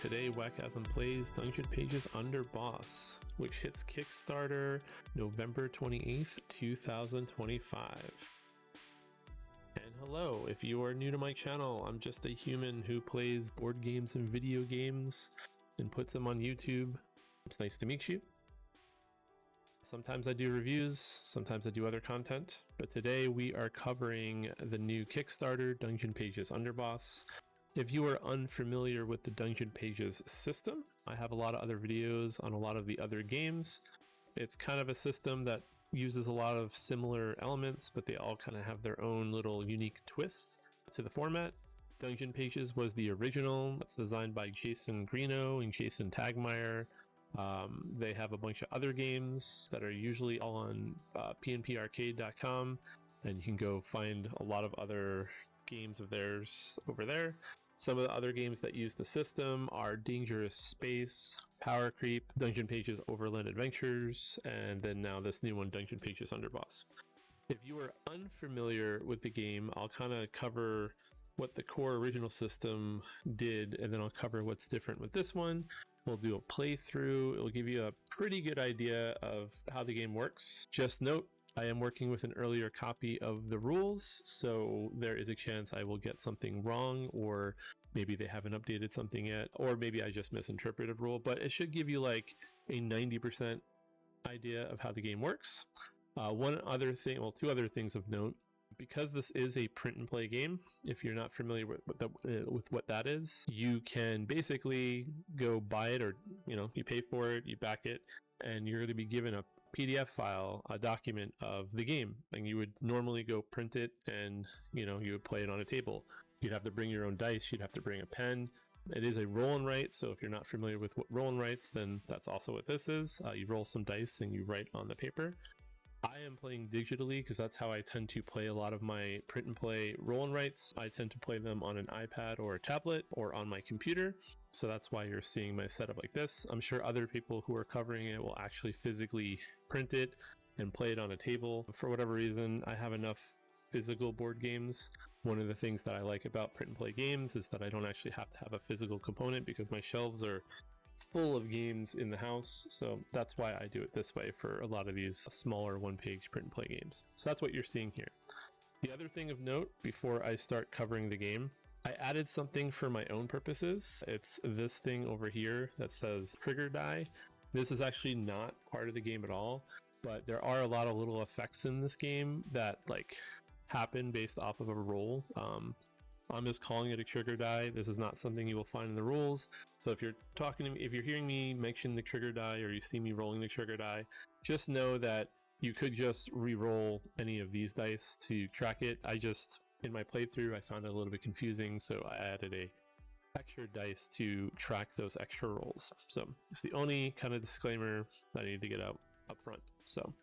Today, wakasm plays Dungeon Pages Underboss, which hits Kickstarter November 28th, 2025. And hello, if you are new to my channel, I'm just a human who plays board games and video games and puts them on YouTube. It's nice to meet you. Sometimes I do reviews, sometimes I do other content, but today we are covering the new Kickstarter Dungeon Pages Underboss. If you are unfamiliar with the Dungeon Pages system, I have a lot of other videos on a lot of the other games. It's kind of a system that uses a lot of similar elements, but they all kind of have their own little unique twists to the format. Dungeon Pages was the original. It's designed by Jason Greeno and Jason Tagmeyer. They have a bunch of other games that are usually all on pnparcade.com, and you can go find a lot of other games of theirs over there. Some of the other games that use the system are Dangerous Space, Power Creep, Dungeon Pages Overland Adventures, and then now this new one, Dungeon Pages Underboss. If you are unfamiliar with the game, I'll kind of cover what the core original system did, and then I'll cover what's different with this one. We'll do a playthrough. It'll give you a pretty good idea of how the game works. Just note, I am working with an earlier copy of the rules, so there is a chance I will get something wrong, or maybe they haven't updated something yet, or maybe I just misinterpreted a rule, but it should give you like a 90% idea of how the game works. One other thing, well, two other things of note. Because this is a print and play game, if you're not familiar with what that is, you can basically go buy it, or you pay for it, you back it, and you're going to be given a PDF file, a document of the game, and you would normally go print it, and you would play it on a table. You'd have to bring your own dice, you'd have to bring a pen. It is a roll and write, so if you're not familiar with what roll and writes, then that's also what this is. You roll some dice and you write on the paper. I am playing digitally because that's how I tend to play a lot of my print and play roll and writes. I tend to play them on an iPad or a tablet or on my computer. So that's why you're seeing my setup like this. I'm sure other people who are covering it will actually physically print it and play it on a table. For whatever reason, I have enough physical board games. One of the things that I like about print and play games is that I don't actually have to have a physical component because my shelves are full of games in the house, so that's why I do it this way for a lot of these smaller one-page print and play games. So that's what you're seeing here. The other thing of note before I start covering the game, I added something for my own purposes. It's this thing over here that says trigger die. This is actually not part of the game at all, but there are a lot of little effects in this game that happen based off of a roll. I'm just calling it a trigger die. This is not something you will find in the rules. So if you're talking to me, if you're hearing me mention the trigger die, or you see me rolling the trigger die, just know that you could just re-roll any of these dice to track it. In my playthrough, I found it a little bit confusing, so I added a extra dice to track those extra rolls. So it's the only kind of disclaimer that I need to get out up front. So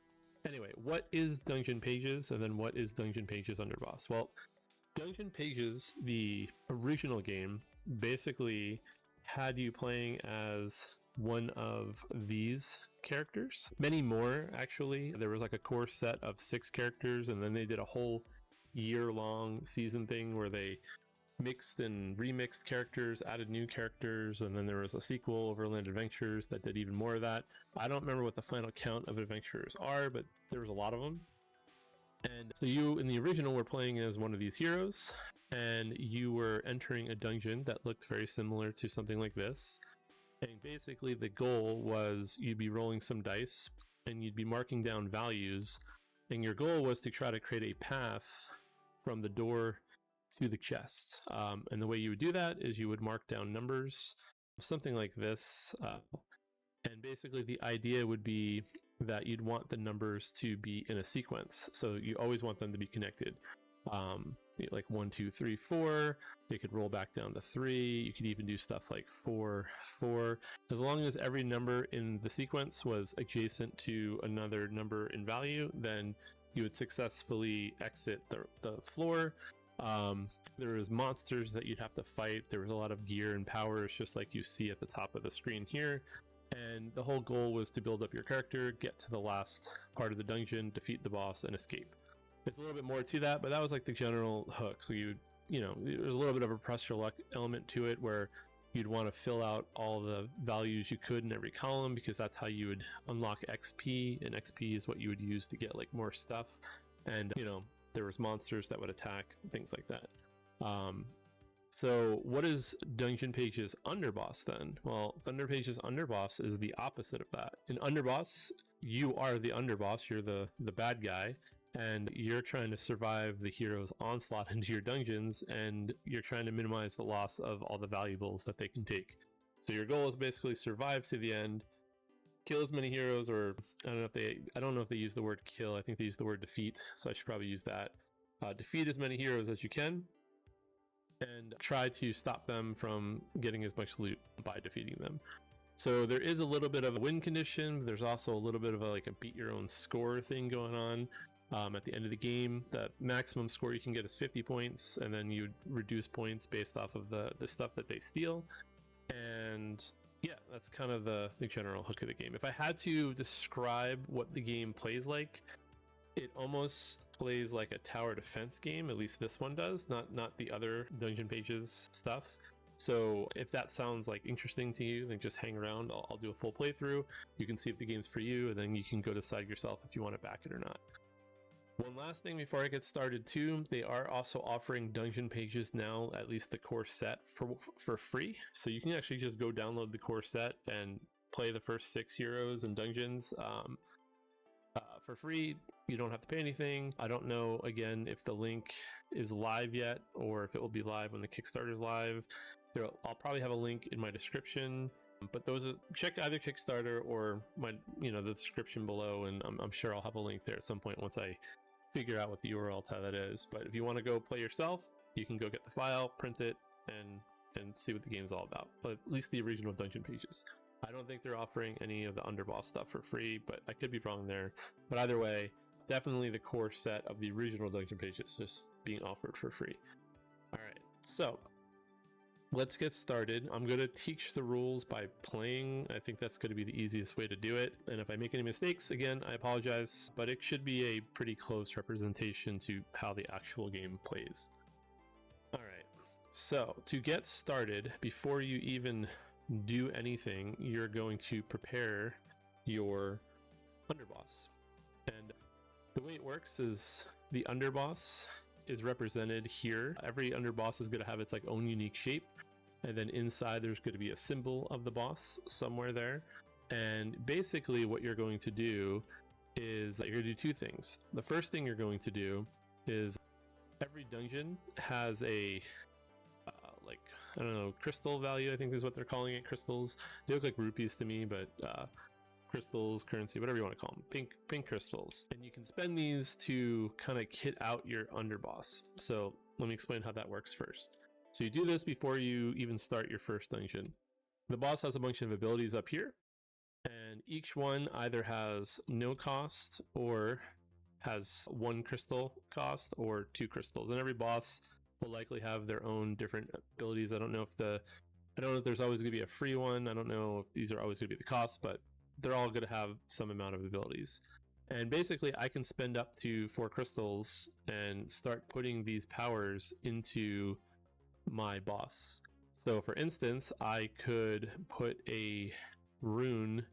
anyway, what is Dungeon Pages, and then what is Dungeon Pages Underboss? Well, Dungeon Pages, the original game, basically had you playing as one of these characters. Many more, actually. There was a core set of 6 characters, and then they did a whole year-long season thing where they mixed and remixed characters, added new characters, and then there was a sequel, Overland Adventures, that did even more of that. I don't remember what the final count of adventures are, but there was a lot of them. And so you, in the original, were playing as one of these heroes, and you were entering a dungeon that looked very similar to something like this. And basically the goal was you'd be rolling some dice, and you'd be marking down values, and your goal was to try to create a path from the door to the chest. And the way you would do that is you would mark down numbers, something like this. And basically the idea would be that you'd want the numbers to be in a sequence. So you always want them to be connected. Like 1, 2, 3, 4. They could roll back down to 3. You could even do stuff like 4, 4. As long as every number in the sequence was adjacent to another number in value, then you would successfully exit the floor. There was monsters that you'd have to fight. There was a lot of gear and powers, just like you see at the top of the screen here. And the whole goal was to build up your character, get to the last part of the dungeon, defeat the boss, and escape. There's a little bit more to that, but that was the general hook. So there's a little bit of a press your luck element to it, where You'd want to fill out all the values you could in every column, because that's how you would unlock XP, and XP is what you would use to get like more stuff. And there was monsters that would attack, things like that. So what is Dungeon Pages Underboss then? Well, Dungeon Pages Underboss is the opposite of that. In Underboss, you are the underboss, you're the bad guy, and you're trying to survive the hero's onslaught into your dungeons, and you're trying to minimize the loss of all the valuables that they can take. So your goal is basically survive to the end, kill as many heroes, or I don't know if they use the word kill. I think they use the word defeat, so I should probably use that. Defeat as many heroes as you can, and try to stop them from getting as much loot by defeating them. So there is a little bit of a win condition. There's also a little bit of a beat your own score thing going on. At the end of the game, the maximum score you can get is 50 points, and then you reduce points based off of the stuff that they steal. And yeah, that's kind of the general hook of the game. If I had to describe what the game plays like, it almost plays like a tower defense game. At least this one does, not the other Dungeon Pages stuff. So if that sounds like interesting to you, then just hang around. I'll do a full playthrough. You can see if the game's for you, and then you can go decide yourself if you want to back it or not. One last thing before I get started too, they are also offering Dungeon Pages now, at least the core set, for free. So you can actually just go download the core set and play the first 6 heroes and dungeons for free. You don't have to pay anything. I don't know, again, if the link is live yet, or if it will be live when the Kickstarter is live. I'll probably have a link in my description, but check either Kickstarter or the description below, and I'm sure I'll have a link there at some point once I figure out what the URL to that is. But if you want to go play yourself, you can go get the file, print it, and see what the game's all about. But at least the original Dungeon Pages. I don't think they're offering any of the Underboss stuff for free, but I could be wrong there. But either way, definitely the core set of the original Dungeon Pages just being offered for free. All right, so let's get started. I'm going to teach the rules by playing. I think that's going to be the easiest way to do it. And if I make any mistakes, again, I apologize, but it should be a pretty close representation to how the actual game plays. All right, so to get started, before you even do anything, you're going to prepare your underboss. And the way it works is the underboss is represented here. Every underboss is going to have its own unique shape, and then inside there's going to be a symbol of the boss somewhere there. And basically what you're going to do is you're going to do 2 things. The first thing you're going to do is every dungeon has a I don't know, crystal value, I think is what they're calling it. Crystals, they look like rupees to me, but crystals, currency, whatever you want to call them, pink crystals. And you can spend these to kind of kit out your underboss. So let me explain how that works first. So you do this before you even start your first dungeon. The boss has a bunch of abilities up here, and each one either has no cost or has 1 crystal cost or 2 crystals. And every boss will likely have their own different abilities. I don't know if there's always going to be a free one. I don't know if these are always going to be the cost, but they're all going to have some amount of abilities. And basically I can spend up to 4 crystals and start putting these powers into my boss. So for instance, I could put a rune.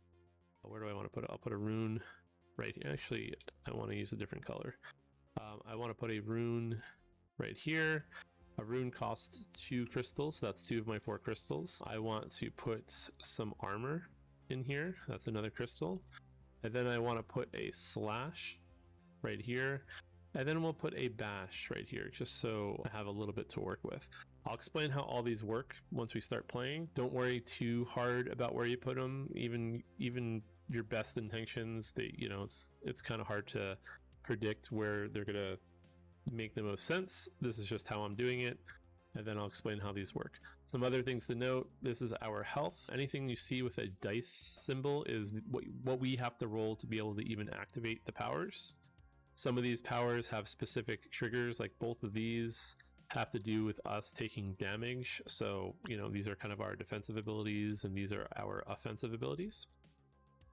Where do I want to put it? I'll put a rune right here. Actually, I want to use a different color. I want to put a rune right here. A rune costs 2 crystals, so that's 2 of my 4 crystals. I want to put some armor in here, that's another crystal. And then I want to put a slash right here, and then we'll put a bash right here, just so I have a little bit to work with. I'll explain how all these work once we start playing. Don't worry too hard about where you put them. Even your best intentions, it's kind of hard to predict where they're gonna make the most sense. This is just how I'm doing it, and then I'll explain how these work. Some other things to note: this is our health. Anything you see with a dice symbol is what we have to roll to be able to even activate the powers. Some of these powers have specific triggers, like both of these have to do with us taking damage. So these are kind of our defensive abilities, and these are our offensive abilities.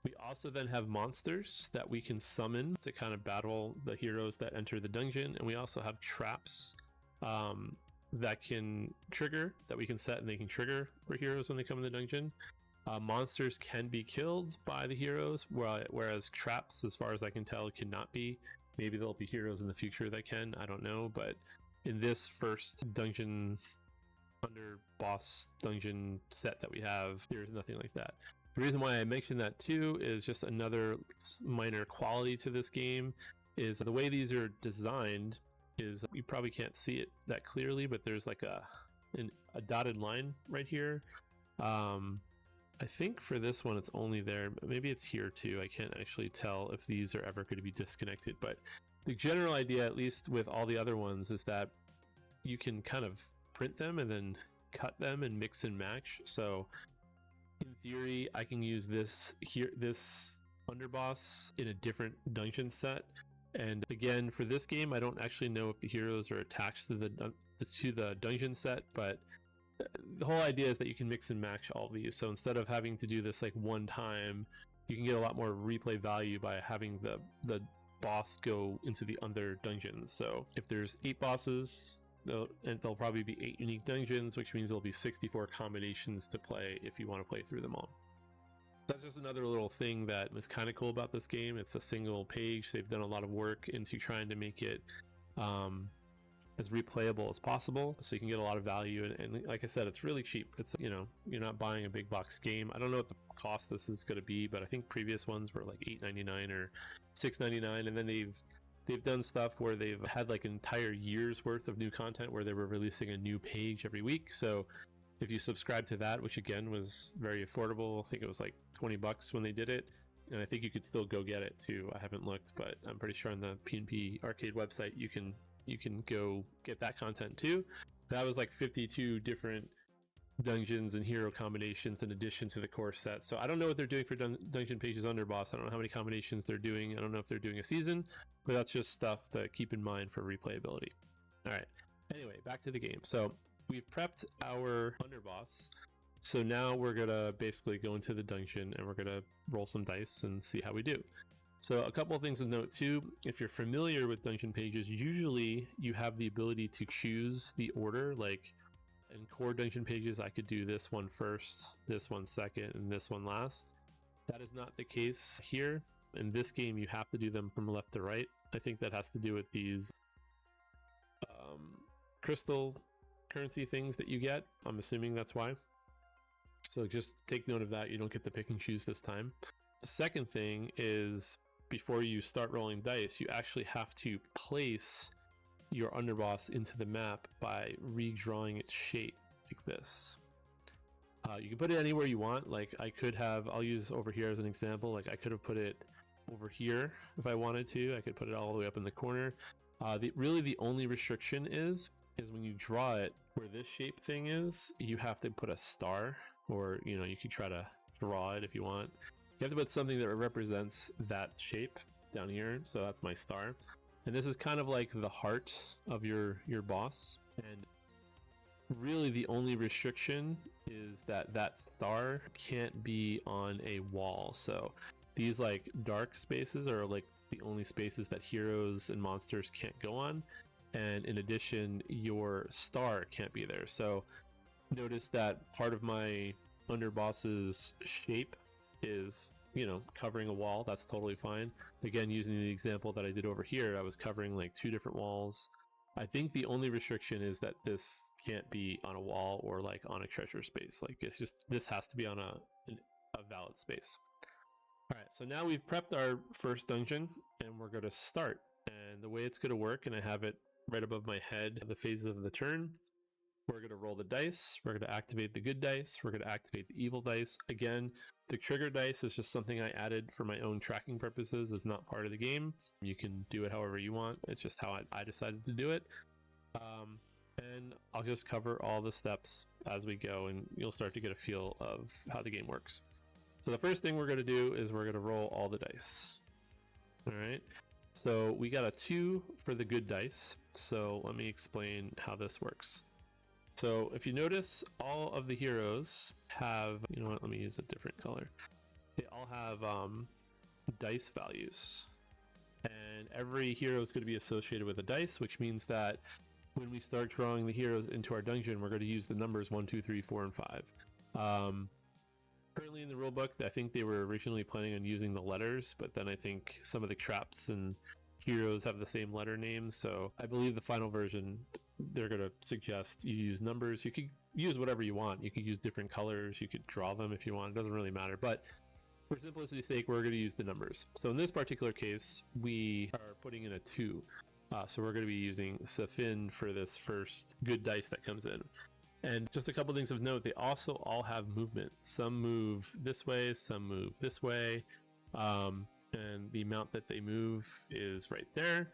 We also then have monsters that we can summon to kind of battle the heroes that enter the dungeon, and we also have traps that we can set, and they can trigger for heroes when they come in the dungeon. Monsters can be killed by the heroes, whereas traps, as far as I can tell, cannot be. Maybe there'll be heroes in the future that can, I don't know, but in this first dungeon underboss dungeon set that we have, there's nothing like that. The reason why I mentioned that too is just another minor quality to this game is the way these are designed is, you probably can't see it that clearly, but there's like a dotted line right here. I think for this one it's only there, maybe it's here too. I can't actually tell if these are ever going to be disconnected, but the general idea, at least with all the other ones, is that you can kind of print them and then cut them and mix and match. So in theory, I can use this underboss in a different dungeon set. And again, for this game, I don't actually know if the heroes are attached to the dungeon set, but the whole idea is that you can mix and match all these. So instead of having to do this like one time, you can get a lot more replay value by having the boss go into the other dungeons. So if there's 8 bosses, there'll probably be 8 unique dungeons, which means there'll be 64 combinations to play if you want to play through them all. That's just another little thing that is kind of cool about this game. It's a single page. They've done a lot of work into trying to make it as replayable as possible, so you can get a lot of value. And like I said, it's really cheap. It's, you're not buying a big box game. I don't know what the cost this is going to be, but I think previous ones were like $8.99 or $6.99, and then they've done stuff where they've had like an entire year's worth of new content where they were releasing a new page every week. So if you subscribe to that, which again was very affordable, I think it was like $20 when they did it, and I think you could still go get it too. I haven't looked, but I'm pretty sure on the PNP Arcade website you can go get that content too. That was like 52 different dungeons and hero combinations in addition to the core set. So I don't know what they're doing for Dungeon Pages Underboss. I don't know how many combinations they're doing. I don't know if they're doing a season, but that's just stuff to keep in mind for replayability. All right. Anyway, back to the game. So we've prepped our underboss. So now we're gonna basically go into the dungeon and we're gonna roll some dice and see how we do. So a couple of things to note too, if you're familiar with Dungeon Pages, usually you have the ability to choose the order. Like in core Dungeon Pages, I could do this one first, this one second, and this one last. That is not the case here. In this game, you have to do them from left to right. I think that has to do with these crystal currency things that you get. I'm assuming that's why. So just take note of that. You don't get to pick and choose this time. The second thing is, before you start rolling dice, you actually have to place your underboss into the map by redrawing its shape like this. You can put it anywhere you want. Like I'll use over here as an example. Like I could have put it over here if I wanted to. I could put it all the way up in the corner. Really the only restriction is when you draw it where this shape thing is, you have to put a star, or you could try to draw it if you want. You have to put something that represents that shape down here. So that's my star. And this is kind of like the heart of your boss. And really the only restriction is that star can't be on a wall. So these like dark spaces are like the only spaces that heroes and monsters can't go on. And in addition, your star can't be there. So notice that part of my underboss's shape is, covering a wall. That's totally fine. Again, using the example that I did over here, I was covering like 2 different walls. I think the only restriction is that this can't be on a wall or like on a treasure space. Like it's just, this has to be on a valid space. All right, so now we've prepped our first dungeon and we're going to start. And the way it's going to work, and I have it right above my head, the phases of the turn. We're going to roll the dice. We're going to activate the good dice. We're going to activate the evil dice. Again, the trigger dice is just something I added for my own tracking purposes. It's not part of the game. You can do it however you want. It's just how I decided to do it. And I'll just cover all the steps as we go, and you'll start to get a feel of how the game works. So the first thing we're going to do is we're going to roll all the dice. All right. So we got a 2 for the good dice. So let me explain how this works. So if you notice, all of the heroes have, you know what, let me use a different color. They all have dice values. And every hero is going to be associated with a dice, which means that when we start drawing the heroes into our dungeon, we're going to use the numbers 1, 2, 3, 4, and 5. Currently in the rulebook, I think they were originally planning on using the letters, but then I think some of the traps and heroes have the same letter names. So I believe the final version, they're going to suggest you use numbers. You could use whatever you want. You could use different colors. You could draw them if you want. It doesn't really matter. But for simplicity's sake, we're going to use the numbers. So in this particular case, we are putting in a 2. So we're going to be using Safin for this first good dice that comes in. And just a couple things of note, they also all have movement. Some move this way, some move this way. And the amount that they move is right there.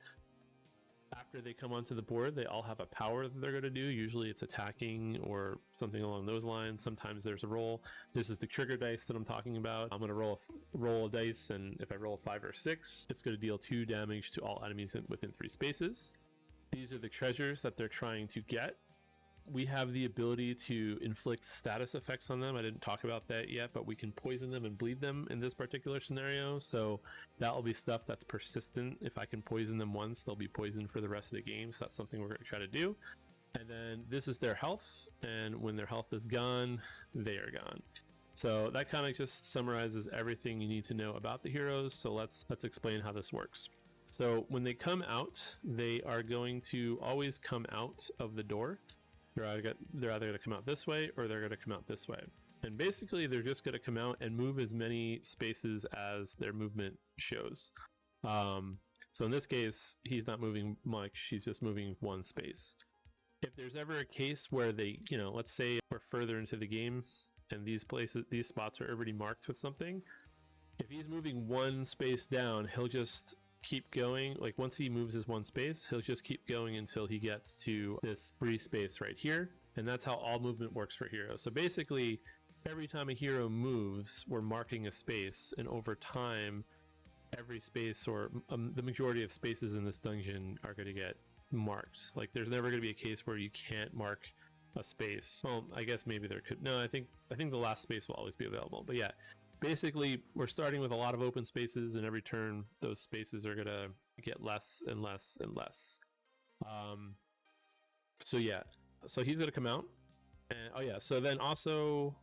After they come onto the board, they all have a power that they're going to do. Usually it's attacking or something along those lines. Sometimes there's a roll. This is the trigger dice that I'm talking about. I'm going to roll a dice, and if I roll a 5 or 6, it's going to deal 2 damage to all enemies within 3 spaces. These are the treasures that they're trying to get. We have the ability to inflict status effects on them. I didn't talk about that yet, but we can poison them and bleed them in this particular scenario. So that will be stuff that's persistent. If I can poison them once, they'll be poisoned for the rest of the game. So that's something we're going to try to do. And then this is their health. And when their health is gone, they are gone. So that kind of just summarizes everything you need to know about the heroes. So let's explain how this works. So when they come out, they are going to always come out of the door. They're either going to come out this way or they're going to come out this way. And basically, they're just going to come out and move as many spaces as their movement shows. So in this case, he's not moving much. He's just moving 1 space. If there's ever a case where they, let's say we're further into the game and these spots are already marked with something. If he's moving 1 space down, he'll just keep going. Like once he moves his 1 space, he'll just keep going until he gets to this free space right here. And that's how all movement works for heroes. So basically, every time a hero moves, we're marking a space, and over time, every space or the majority of spaces in this dungeon are going to get marked. Like there's never going to be a case where you can't mark a space. Well, I guess maybe there could. No, I think the last space will always be available. But yeah, basically, we're starting with a lot of open spaces, and every turn, those spaces are going to get less and less and less. So yeah, so he's going to come out. And so then also,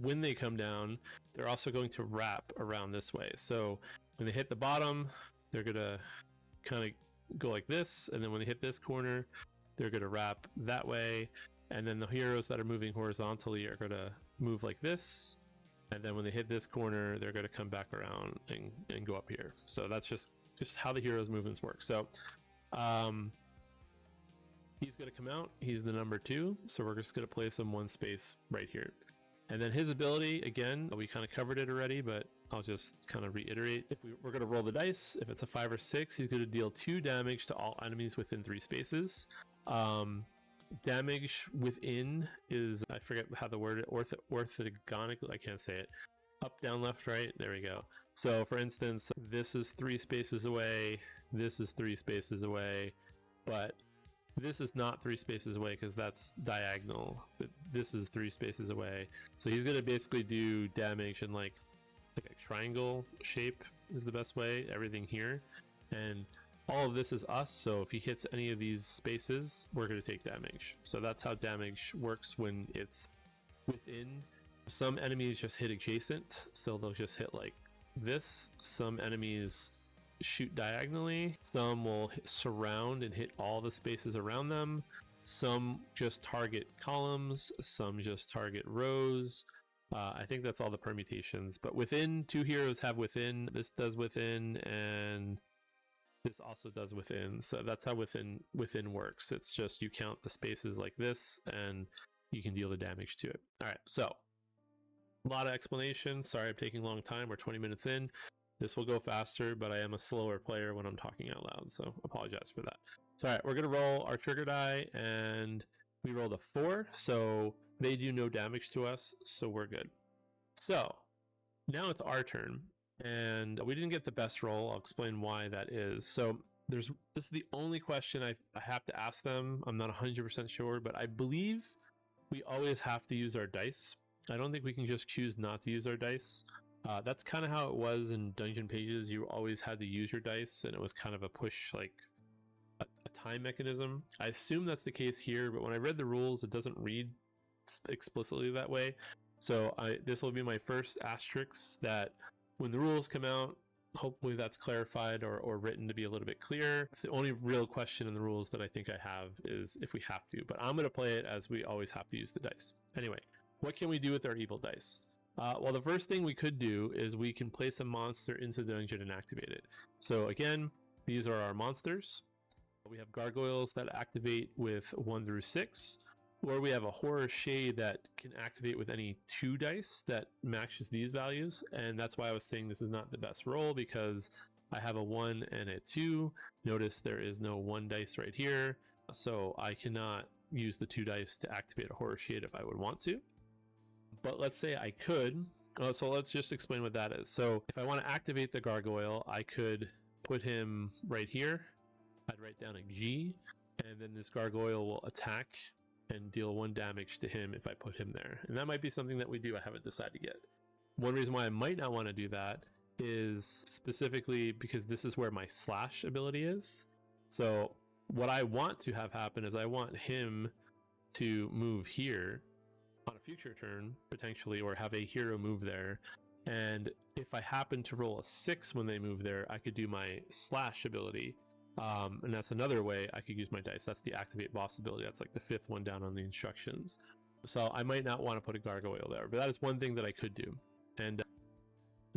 when they come down, they're also going to wrap around this way. So when they hit the bottom, they're going to kind of go like this. And then when they hit this corner, they're going to wrap that way. And then the heroes that are moving horizontally are going to move like this. And then when they hit this corner, they're going to come back around and go up here. So that's just how the heroes' movements work. So he's going to come out. He's the number 2. So we're just going to place him 1 space right here. And then his ability, again, we kind of covered it already, but I'll just kind of reiterate. If we're going to roll the dice. If it's a 5 or 6, he's going to deal 2 damage to all enemies within 3 spaces. Damage within is, I forget how the word, orthogonic, I can't say it. Up, down, left, right, there we go. So for instance, this is 3 spaces away, this is 3 spaces away, but this is not 3 spaces away because that's diagonal, but this is 3 spaces away. So he's going to basically do damage in like a triangle shape is the best way, everything here. And all of this is us, so if he hits any of these spaces, we're going to take damage. So that's how damage works when it's within. Some enemies just hit adjacent, so they'll just hit like this. Some enemies shoot diagonally. Some will surround and hit all the spaces around them. Some just target columns. Some just target rows. I think that's all the permutations. But within, 2 heroes have within. This does within, and this also does within. So that's how within works. It's just you count the spaces like this and you can deal the damage to it. All right, so a lot of explanation. Sorry I'm taking a long time. We're 20 minutes in. This will go faster, but I am a slower player when I'm talking out loud, so apologize for that. So all right, we're gonna roll our trigger die, and we rolled a 4, so they do no damage to us, so we're good. So now it's our turn. And we didn't get the best roll. I'll explain why that is. So this is the only question I have to ask them. I'm not 100% sure, but I believe we always have to use our dice. I don't think we can just choose not to use our dice. That's kind of how it was in Dungeon Pages. You always had to use your dice, and it was kind of a push, like a time mechanism. I assume that's the case here, but when I read the rules, it doesn't read explicitly that way. So this will be my first asterisk that when the rules come out, hopefully that's clarified or written to be a little bit clear. It's the only real question in the rules that I think I have is if we have to, but I'm going to play it as we always have to use the dice. Anyway, what can we do with our evil dice? Well, the first thing we could do is we can place a monster into the dungeon and activate it. So again, these are our monsters. We have gargoyles that activate with 1 through 6, or we have a horror shade that can activate with any 2 dice that matches these values. And that's why I was saying this is not the best roll, because I have a 1 and a 2. Notice there is no 1 dice right here, so I cannot use the 2 dice to activate a horror shade if I would want to. But let's say I could. So let's just explain what that is. So if I want to activate the gargoyle, I could put him right here. I'd write down a G, and then this gargoyle will attack and deal 1 damage to him if I put him there. And that might be something that we do. I haven't decided yet. One reason why I might not want to do that is specifically because this is where my slash ability is. So what I want to have happen is I want him to move here on a future turn, potentially, or have a hero move there. And if I happen to roll a 6 when they move there, I could do my slash ability. And that's another way I could use my dice. That's the activate boss ability. That's like the 5th one down on the instructions. So I might not want to put a gargoyle there, but that is one thing that I could do. And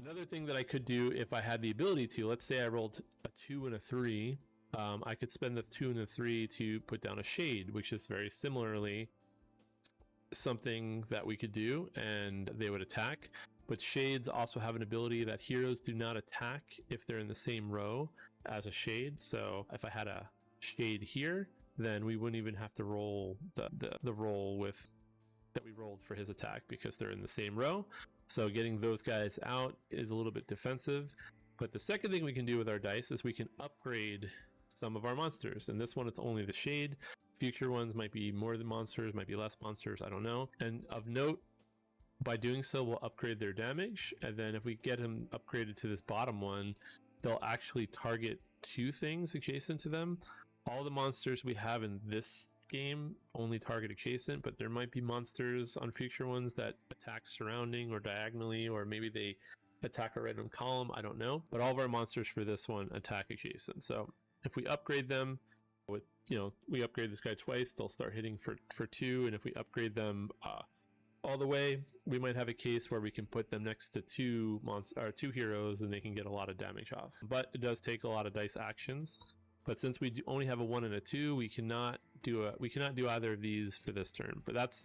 another thing that I could do if I had the ability to, let's say I rolled a 2 and a 3, I could spend the 2 and the 3 to put down a shade, which is very similarly something that we could do, and they would attack. But shades also have an ability that heroes do not attack if they're in the same row as a shade. So if I had a shade here, then we wouldn't even have to roll the roll with that we rolled for his attack, because they're in the same row. So getting those guys out is a little bit defensive. But the second thing we can do with our dice is we can upgrade some of our monsters. And this one, it's only the shade. Future ones might be more than monsters, might be less monsters, I don't know. And of note, by doing so, we'll upgrade their damage. And then if we get them upgraded to this bottom one, they'll actually target 2 things adjacent to them. All the monsters we have in this game only target adjacent, but there might be monsters on future ones that attack surrounding or diagonally, or maybe they attack a random column, I don't know. But all of our monsters for this one attack adjacent. So if we upgrade them with, we upgrade this guy twice, they'll start hitting for 2. And if we upgrade them all the way, we might have a case where we can put them next to 2 heroes and they can get a lot of damage off. But it does take a lot of dice actions. But since we only have a 1 and a 2, we cannot do either of these for this turn. But that's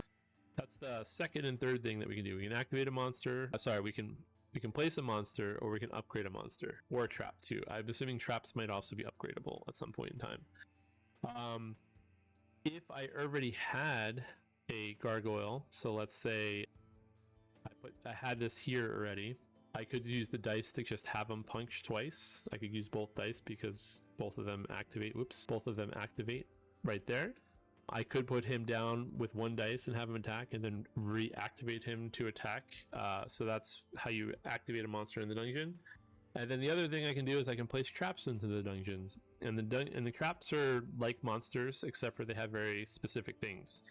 the second and third thing that we can do. We can activate a monster. We can place a monster, or we can upgrade a monster, or a trap too. I'm assuming traps might also be upgradable at some point in time. If I already had a gargoyle, so let's say I had this here already, I could use the dice to just have them punch twice. I could use both dice because both of them activate. Both of them activate right there. I could put him down with 1 dice and have him attack, and then reactivate him to attack. So that's how you activate a monster in the dungeon. And then the other thing I can do is I can place traps into the dungeons, and the traps are like monsters, except for they have very specific things.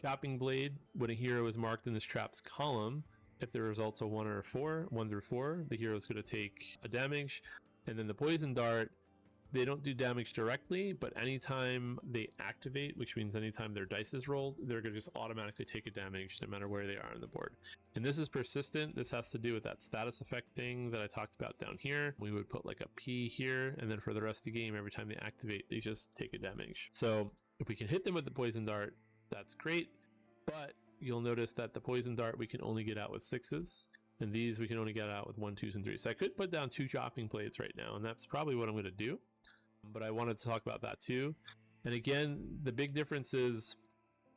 Chopping blade, when a hero is marked in this traps column, if the results are 1 or 4, 1 through 4, the hero is going to take a damage. And then the poison dart, they don't do damage directly, but anytime they activate, which means anytime their dice is rolled, they're going to just automatically take a damage no matter where they are on the board. And this is persistent. This has to do with that status effect thing that I talked about down here. We would put like a P here, and then for the rest of the game, every time they activate, they just take a damage. So if we can hit them with the poison dart, that's great. But you'll notice that the poison dart we can only get out with 6s, and these we can only get out with 1, 2s, and 3s. So I could put down 2 chopping blades right now, and that's probably what I'm going to do. But I wanted to talk about that too. And again, the big difference is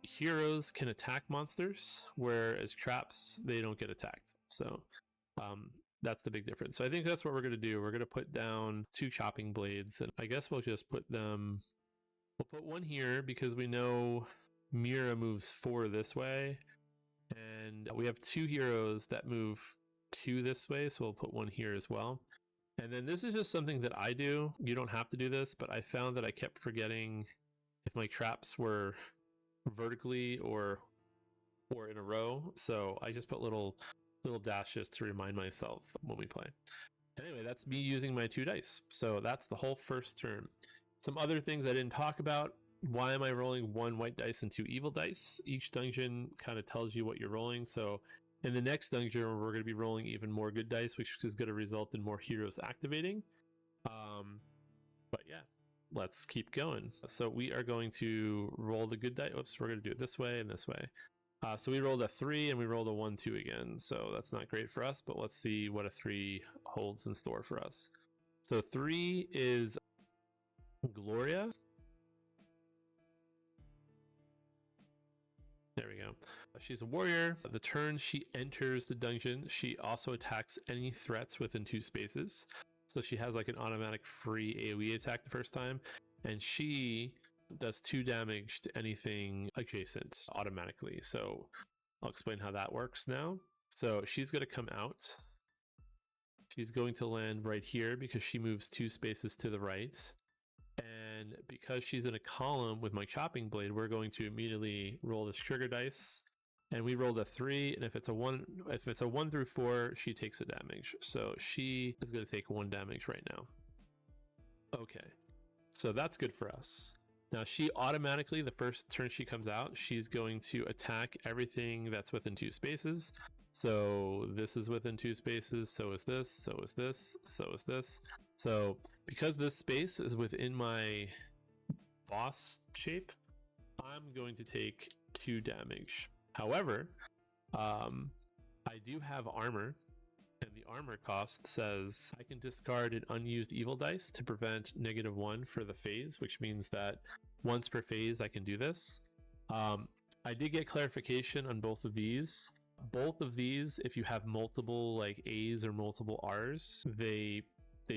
heroes can attack monsters, whereas traps, they don't get attacked. So that's the big difference. So I think that's what we're going to do. We're going to put down 2 chopping blades, and I guess we'll just put them, we'll put 1 here because we know Mira moves 4 this way, and we have 2 heroes that move 2 this way, so we'll put 1 here as well. And then this is just something that I do. You don't have to do this, but I found that I kept forgetting if my traps were vertically or in a row. So I just put little dashes to remind myself when we play. Anyway, that's me using my 2 dice. So that's the whole first turn. Some other things I didn't talk about. Why am I rolling 1 white dice and 2 evil dice? Each dungeon kind of tells you what you're rolling. So in the next dungeon, we're going to be rolling even more good dice, which is going to result in more heroes activating. But yeah, let's keep going. So we are going to roll the good dice. Oops, we're going to do it this way and this way. So we rolled a 3 and we rolled a 1, 2 again. So that's not great for us, but let's see what a 3 holds in store for us. So 3 is Gloria. There we go. She's a warrior. The turn she enters the dungeon, she also attacks any threats within 2 spaces. So she has like an automatic free AoE attack the first time, and she does 2 damage to anything adjacent automatically. So I'll explain how that works now. So she's going to come out. She's going to land right here because she moves 2 spaces to the right. And because she's in a column with my chopping blade, we're going to immediately roll this trigger dice. And we rolled a 3, and if it's a 1 through 4, she takes a damage. So she is going to take 1 damage right now. Okay, so that's good for us. Now she automatically, the first turn she comes out, she's going to attack everything that's within 2 spaces. So this is within 2 spaces, so is this, so is this, so is this. So because this space is within my boss shape, I'm going to take 2 damage. However, I do have armor, and the armor cost says I can discard an unused evil dice to prevent -1 for the phase, which means that once per phase I can do this. I did get clarification on both of these. Both of these, if you have multiple like A's or multiple R's, they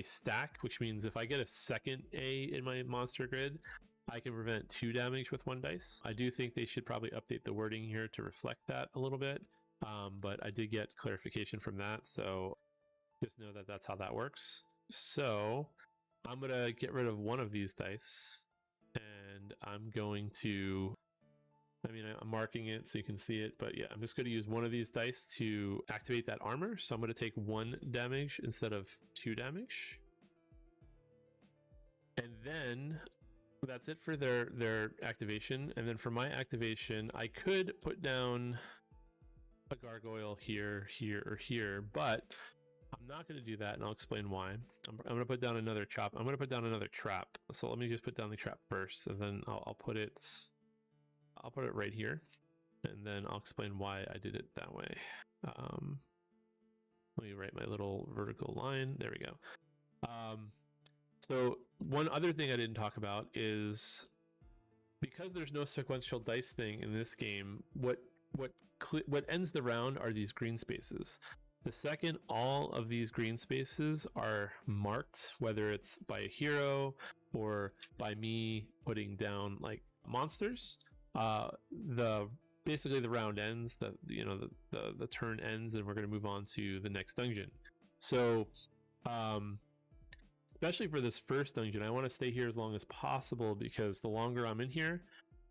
stack, which means if I get a second A in my monster grid, I can prevent 2 damage with 1 dice. I do think they should probably update the wording here to reflect that a little bit, but I did get clarification from that, so just know that that's how that works. So I'm gonna get rid of 1 of these dice, and I'm going to, I'm marking it so you can see it, but yeah, I'm just going to use 1 of these dice to activate that armor. So I'm going to take 1 damage instead of 2 damage. And then that's it for their activation. And then for my activation, I could put down a gargoyle here, here, or here, but I'm not going to do that, and I'll explain why. I'm going to put down another chop. I'm going to put down another trap. So let me just put down the trap first, and then I'll put it right here, and then I'll explain why I did it that way. Let me write my little vertical line. There we go. So one other thing I didn't talk about is, because there's no sequential dice thing in this game, what ends the round are these green spaces. The second all of these green spaces are marked, whether it's by a hero or by me putting down like monsters, basically the round ends, the turn ends, and we're going to move on to the next dungeon. So especially for this first dungeon, I want to stay here as long as possible, because the longer I'm in here,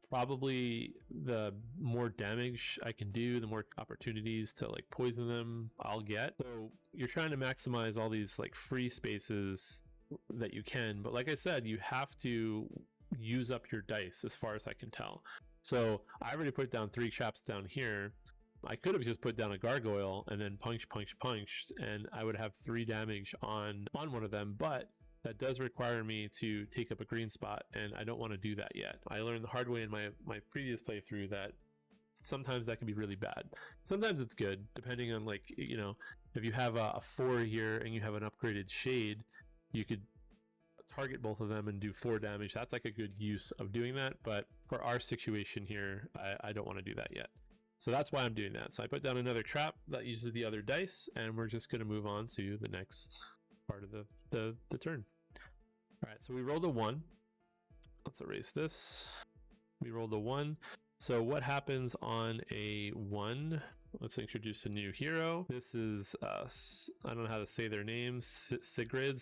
probably the more damage I can do, the more opportunities to like poison them I'll get. So you're trying to maximize all these like free spaces that you can, but like I said, you have to use up your dice as far as I can tell. So I already put down 3 traps down here. I could have just put down a gargoyle and then punched, and I would have 3 damage on one of them, but that does require me to take up a green spot, and I don't want to do that yet. I learned the hard way in my previous playthrough that sometimes that can be really bad. Sometimes it's good, depending on, like, you know, if you have a 4 here and you have an upgraded shade, you could target both of them and do 4 damage. That's like a good use of doing that, but for our situation here, I don't want to do that yet. So that's why I'm doing that. So I put down another trap that uses the other dice, and we're just going to move on to the next part of the turn. All right, so we rolled a 1. Let's erase this. We rolled a 1. So what happens on a 1? let's introduce a new hero. This is I don't know how to say their names. Sigrid.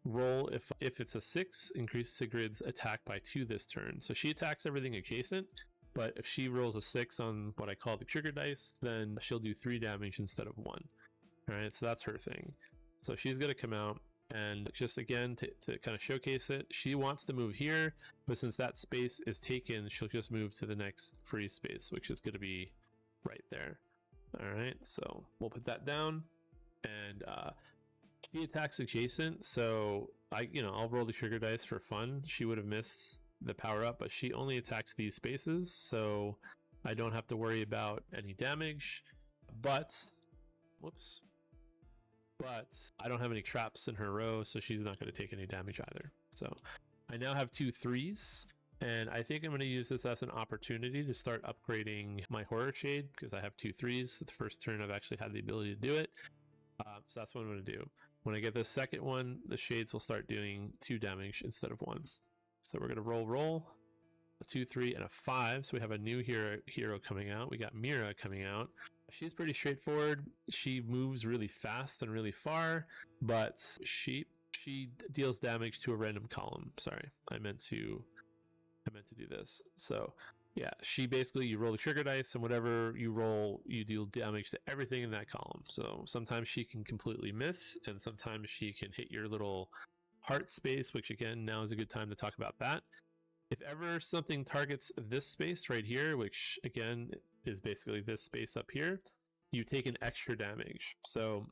Roll if it's a 6, increase Sigrid's attack by 2 this turn. So she attacks everything adjacent, but if she rolls a 6 on what I call the trigger dice, then she'll do 3 damage instead of 1. All right, so that's her thing. So she's going to come out, and just again to kind of showcase it, she wants to move here, but since that space is taken, she'll just move to the next free space, which is going to be right there. All right, so we'll put that down, and she attacks adjacent, so I'll roll the trigger dice for fun. She would have missed the power up, but she only attacks these spaces, so I don't have to worry about any damage. But I don't have any traps in her row, so she's not going to take any damage either. So I now have 2 3s, and I think I'm going to use this as an opportunity to start upgrading my horror shade, because I have 2 3s. The first turn I've actually had the ability to do it. So that's what I'm going to do. When I get the second one, the shades will start doing 2 damage instead of 1. So we're going to roll a 2 3 and a 5. So we have a new hero coming out. We got Mira coming out. She's pretty straightforward. She moves really fast and really far, but she deals damage to a random column. Sorry, I meant to do this. So yeah, she basically, you roll the trigger dice, and whatever you roll, you deal damage to everything in that column. So sometimes she can completely miss, and sometimes she can hit your little heart space, which again, now is a good time to talk about that. If ever something targets this space right here, which again is basically this space up here, you take an extra damage. So,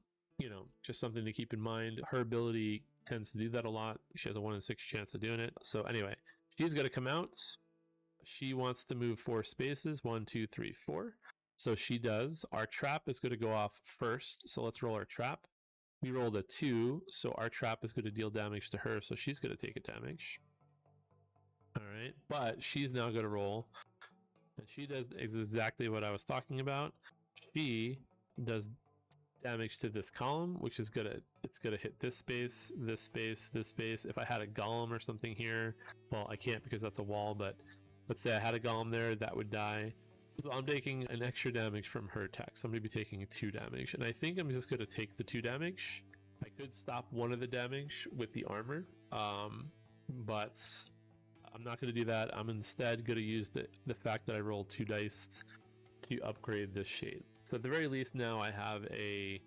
just something to keep in mind. Her ability tends to do that a lot. She has a 1 in 6 chance of doing it. So anyway, she's going to come out. She wants to move 4 spaces, 1 2 3 4. So she does. Our trap is going to go off first, so let's roll our trap. We rolled a 2, so our trap is going to deal damage to her, so she's going to take a damage. All right, but she's now going to roll, and she does exactly what I was talking about. She does damage to this column, which is it's gonna hit this space, this space, this space. If I had a golem or something here, well, I can't because that's a wall, but let's say I had a golem there, that would die. So I'm taking an extra damage from her attack, so I'm going to be taking 2 damage, and I think I'm just going to take the 2 damage. I could stop one of the damage with the armor, but I'm not going to do that. I'm instead going to use the fact that I rolled 2 dice to upgrade this shade. So at the very least, now I have a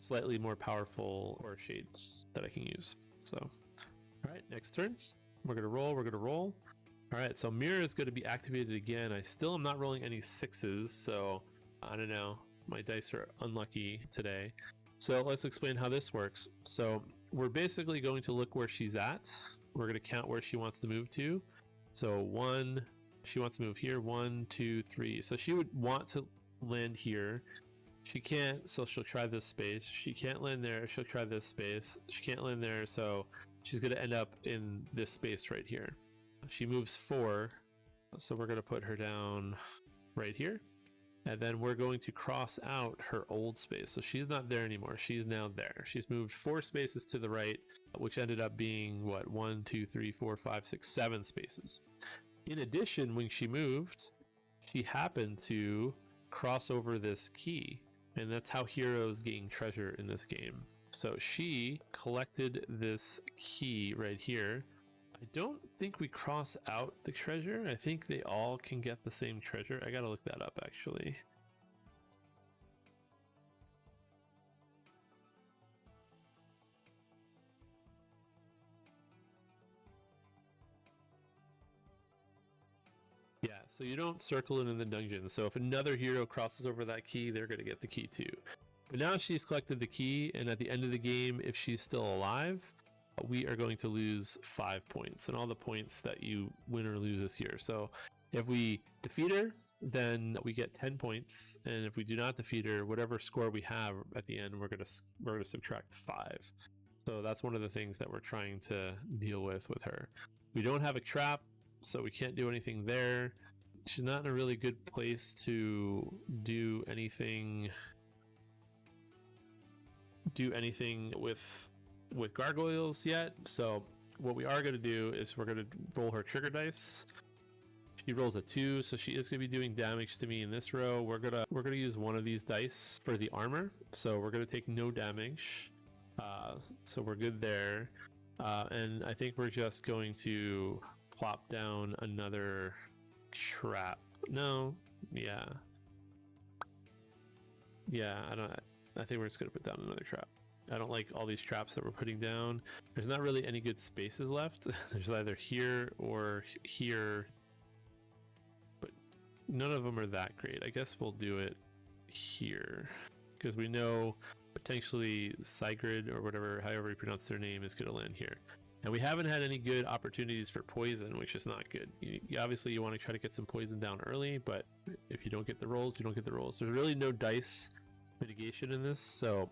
slightly more powerful horror shade that I can use. So, all right, next turn. We're going to roll. All right, so Mirror is going to be activated again. I still am not rolling any 6s, so I don't know. My dice are unlucky today. So let's explain how this works. So we're basically going to look where she's at. We're going to count where she wants to move to. So 1, she wants to move here. 1, 2, 3. So she would want to land here. She can't, so she'll try this space. She can't land there. She'll try this space. She can't land there, so she's going to end up in this space right here. She moves 4, so we're going to put her down right here, and then we're going to cross out her old space. So she's not there anymore. She's now there. She's moved 4 spaces to the right, which ended up being what, 1, 2, 3, 4, 5, 6, 7 spaces. In addition, when she moved, she happened to cross over this key, and that's how heroes gain treasure in this game. So she collected this key right here. I don't think we cross out the treasure. I think they all can get the same treasure. I gotta look that up actually. Yeah, so you don't circle it in the dungeon. So if another hero crosses over that key, they're gonna get the key too. But now she's collected the key, and at the end of the game, if she's still alive, we are going to lose 5 points, and all the points that you win or lose this year. So if we defeat her, then we get 10 points, and if we do not defeat her, whatever score we have at the end, we're gonna subtract 5. So that's one of the things that we're trying to deal with her. We don't have a trap, so we can't do anything there. She's not in a really good place to do anything with gargoyles yet. So what we are going to do is we're going to roll her trigger dice. She rolls a 2, so she is going to be doing damage to me in this row. We're gonna use one of these dice for the armor, so we're gonna take no damage. So we're good there. And I think we're just going to plop down another trap. No, yeah, I think we're just gonna put down another trap. I don't like all these traps that we're putting down. There's not really any good spaces left. There's either here or here, but none of them are that great. I guess we'll do it here because we know potentially Sigrid or whatever, however you pronounce their name, is going to land here. And we haven't had any good opportunities for poison, which is not good. Obviously you want to try to get some poison down early, but if you don't get the rolls, you don't get the rolls. There's really no dice mitigation in this, so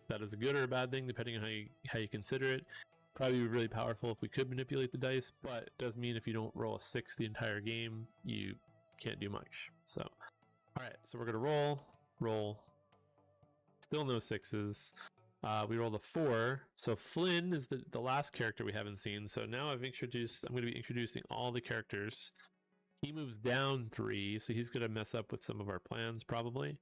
that is a good or a bad thing depending on how you consider it. Probably be really powerful if we could manipulate the dice, but it does mean if you don't roll a 6 the entire game, you can't do much. So all right, so we're gonna roll, still no 6s. We rolled a 4, so Flynn is the last character we haven't seen. So now I'm going to be introducing all the characters. He moves down 3, so he's going to mess up with some of our plans probably.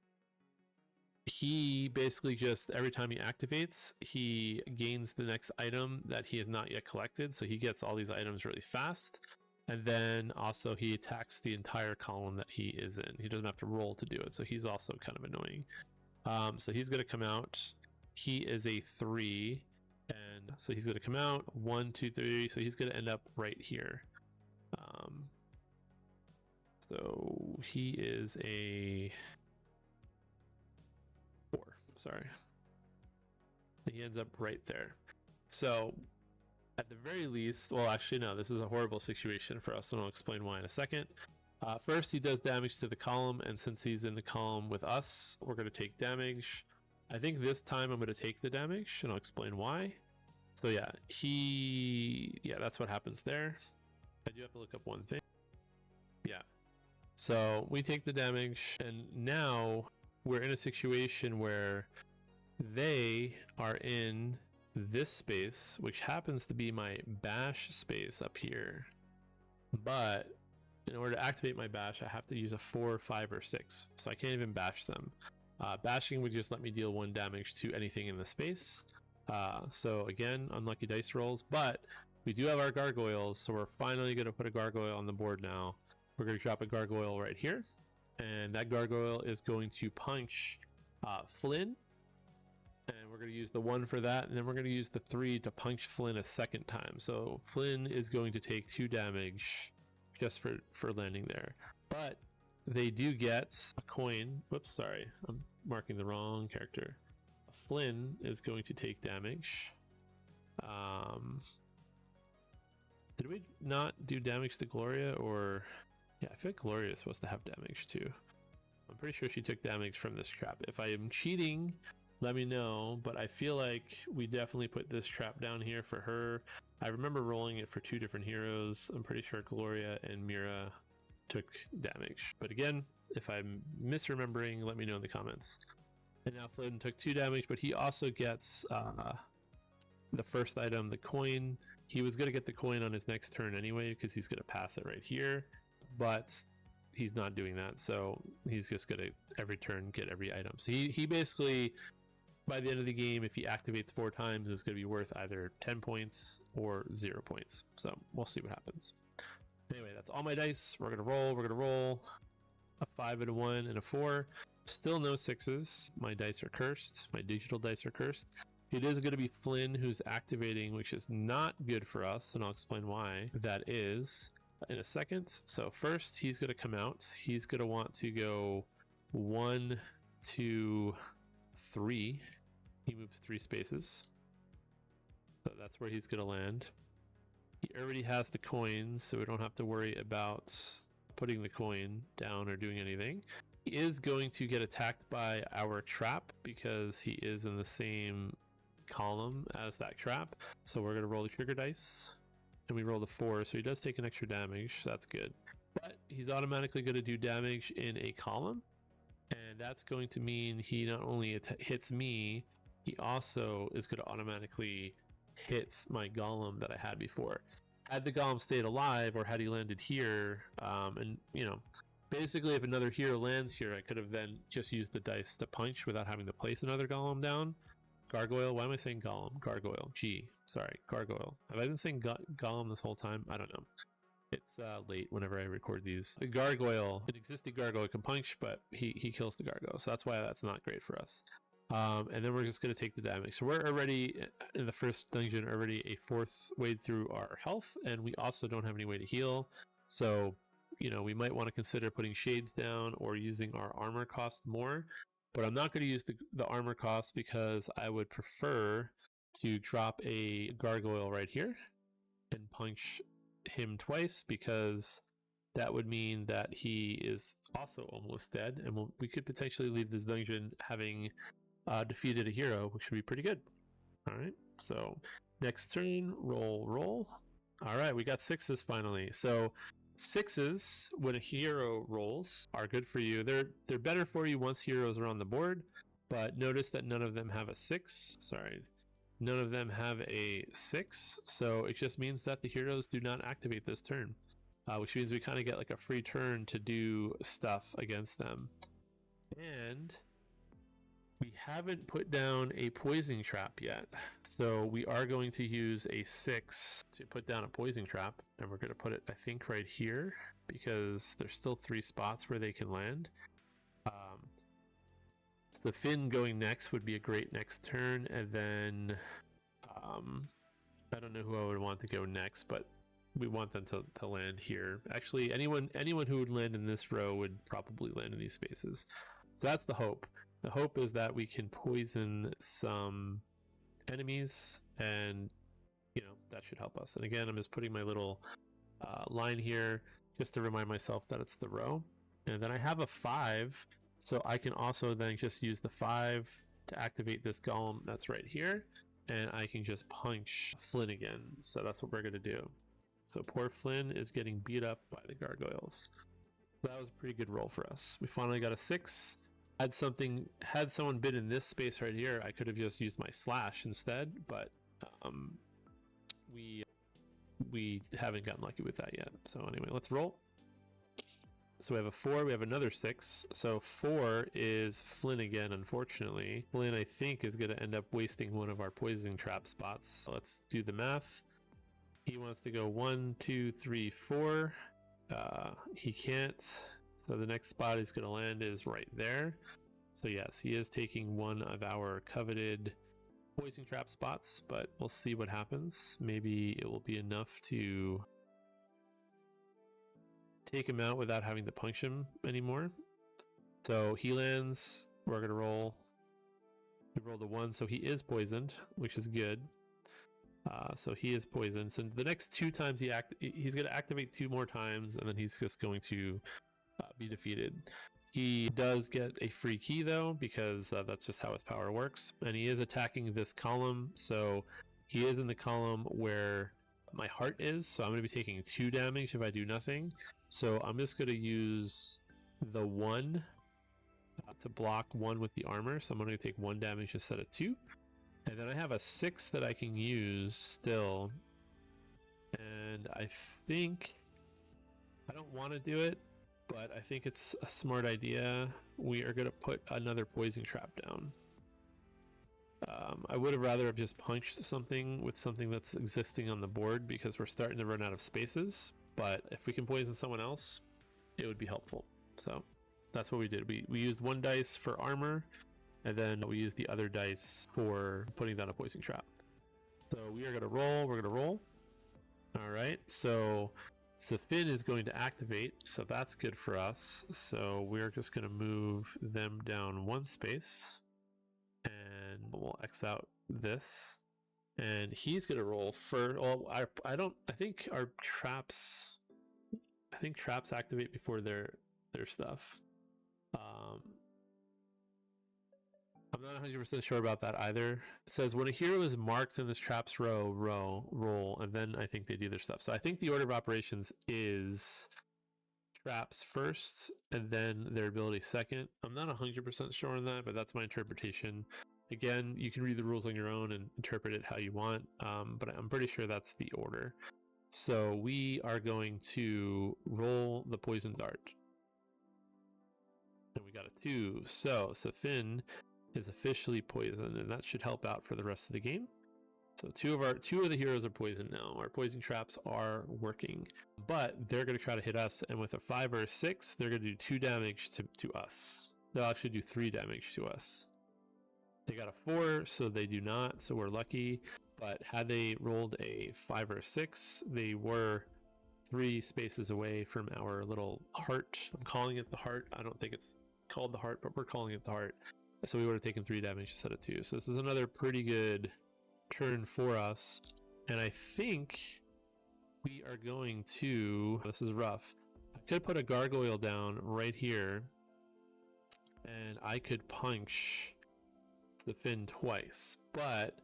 He basically just, every time he activates, he gains the next item that he has not yet collected, so he gets all these items really fast. And then also he attacks the entire column that he is in. He doesn't have to roll to do it, so he's also kind of annoying. So he's going to come out. He is a 3, and so he's going to come out 1, 2, 3. So he's going to end up right here. So he is a 4. Sorry, he ends up right there. So at the very least, well, actually no, this is a horrible situation for us, and I'll explain why in a second. First, he does damage to the column, and since he's in the column with us, we're going to take damage. I think this time I'm going to take the damage, and I'll explain why. So yeah, that's what happens there. I do have to look up one thing. Yeah, so we take the damage, and now we're in a situation where they are in this space, which happens to be my bash space up here. But in order to activate my bash, I have to use a 4, 5, or 6, so I can't even bash them. Bashing would just let me deal 1 damage to anything in the space. So again, unlucky dice rolls, but we do have our gargoyles, so we're finally going to put a gargoyle on the board now. We're going to drop a gargoyle right here, and that gargoyle is going to punch Flynn, and we're going to use the 1 for that, and then we're going to use the 3 to punch Flynn a second time. So Flynn is going to take 2 damage just for landing there, but they do get a coin. Whoops, sorry, I'm marking the wrong character. Flynn is going to take damage. Did we not do damage to Gloria? Or yeah, I feel like Gloria is supposed to have damage too. I'm pretty sure she took damage from this trap. If I am cheating, let me know, but I feel like we definitely put this trap down here for her. I remember rolling it for 2 different heroes. I'm pretty sure Gloria and Mira took damage, but again, if I'm misremembering, let me know in the comments. And now Flynn took 2 damage, but he also gets the first item, the coin. He was going to get the coin on his next turn anyway, because he's going to pass it right here, but he's not doing that, so he's just going to every turn get every item. So he basically, by the end of the game, if he activates 4 times, is going to be worth either 10 points or 0 points. So we'll see what happens. Anyway, that's all my dice. We're going to roll a 5 and a 1 and a 4. Still no 6s. My dice are cursed. My digital dice are cursed. It is going to be Flynn who's activating, which is not good for us, and I'll explain why that is in a second. So first, he's going to come out. He's going to want to go 1, 2, 3. He moves 3 spaces. So that's where he's going to land. He already has the coins, so we don't have to worry about putting the coin down or doing anything. He is going to get attacked by our trap because he is in the same column as that trap. So we're going to roll the trigger dice, and we roll the 4, so he does take an extra damage. So that's good. But he's automatically going to do damage in a column, and that's going to mean he not only hits me, he also is going to automatically hit my golem that I had before. had the golem stayed alive, or had he landed here, and you know, basically if another hero lands here, I could have then just used the dice to punch without having to place another golem down. Gargoyle, why am I saying golem? Gargoyle, sorry, gargoyle. Have I been saying golem this whole time? I don't know. It's late whenever I record these. The gargoyle, an existing gargoyle can punch, but he kills the gargoyle, so that's why that's not great for us. And then we're just going to take the damage. So we're already in the first dungeon, already a fourth way through our health, and we also don't have any way to heal. So, you know, we might want to consider putting shades down or using our armor cost more. But I'm not going to use the armor cost because I would prefer to drop a gargoyle right here and punch him twice, because that would mean that he is also almost dead, and we could potentially leave this dungeon having defeated a hero, which would be pretty good. All right, so next turn, roll. All right, we got 6s finally. So 6s when a hero rolls are good for you. They're better for you once heroes are on the board, but notice that none of them have a 6. Sorry, none of them have a 6, so it just means that the heroes do not activate this turn, which means we kind of get like a free turn to do stuff against them. And we haven't put down a poison trap yet, so we are going to use a 6 to put down a poison trap, and we're going to put it, I think, right here, because there's still 3 spots where they can land. The Finn going next would be a great next turn, and then I don't know who I would want to go next, but we want them to land here. Actually, anyone who would land in this row would probably land in these spaces. So that's the hope. The hope is that we can poison some enemies, and you know, that should help us. And again, I'm just putting my little line here just to remind myself that it's the row. And then I have a 5, so I can also then just use the 5 to activate this golem that's right here, and I can just punch Flynn again. So that's what we're going to do. So poor Flynn is getting beat up by the gargoyles. That was a pretty good roll for us. We finally got a 6. Had someone been in this space right here, I could have just used my slash instead, but we haven't gotten lucky with that yet. So anyway, let's roll. So we have a 4, we have another 6. So 4 is Flynn again, unfortunately. Flynn, I think, is going to end up wasting one of our poisoning trap spots. So let's do the math. He wants to go 1, 2, 3, 4. He can't. So the next spot he's going to land is right there. So yes, he is taking one of our coveted poison trap spots, but we'll see what happens. Maybe it will be enough to take him out without having to punch him anymore. So he lands. We're going to roll. We rolled a 1, so he is poisoned, which is good. So he is poisoned. So the next 2 times he's going to activate 2 more times, and then he's just going to be defeated. He does get a free key though, because that's just how his power works, and he is attacking this column, so he is in the column where my heart is, so I'm going to be taking 2 damage if I do nothing. So I'm just going to use the 1 to block 1 with the armor, so I'm going to take 1 damage instead of 2, and then I have a 6 that I can use still, and I think I don't want to do it, but I think it's a smart idea. We are going to put another poison trap down. I would have rather have just punched something with something that's existing on the board, because we're starting to run out of spaces, but if we can poison someone else, it would be helpful. So that's what we did. We used 1 dice for armor, and then we used the other dice for putting down a poison trap. So we are going to roll. We're going to roll. All right, so Finn is going to activate, so that's good for us. So we're just going to move them down 1 space, and we'll X out this, and he's going to roll for. Well, I think our traps. I think traps activate before their stuff. I'm not 100% sure about that either. It says when a hero is marked in this traps roll, and then I think they do their stuff. So I think the order of operations is traps first, and then their ability second. I'm not 100% sure on that, but that's my interpretation. Again, you can read the rules on your own and interpret it how you want, but I'm pretty sure that's the order. So we are going to roll the poison dart. And we got a 2. So Safin is officially poisoned, and that should help out for the rest of the game. So two of the heroes are poisoned now. Our poison traps are working, but they're going to try to hit us, and with a 5 or a 6, they're going to do 2 damage to us. They'll actually do 3 damage to us. They got a 4, so they do not, so we're lucky. But had they rolled a 5 or a 6, they were 3 spaces away from our little heart. I'm calling it the heart. I don't think it's called the heart, but we're calling it the heart. So we would have taken 3 damage instead of 2. So this is another pretty good turn for us. And I think we are going to... This is rough. I could put a gargoyle down right here, and I could punch the fin twice, but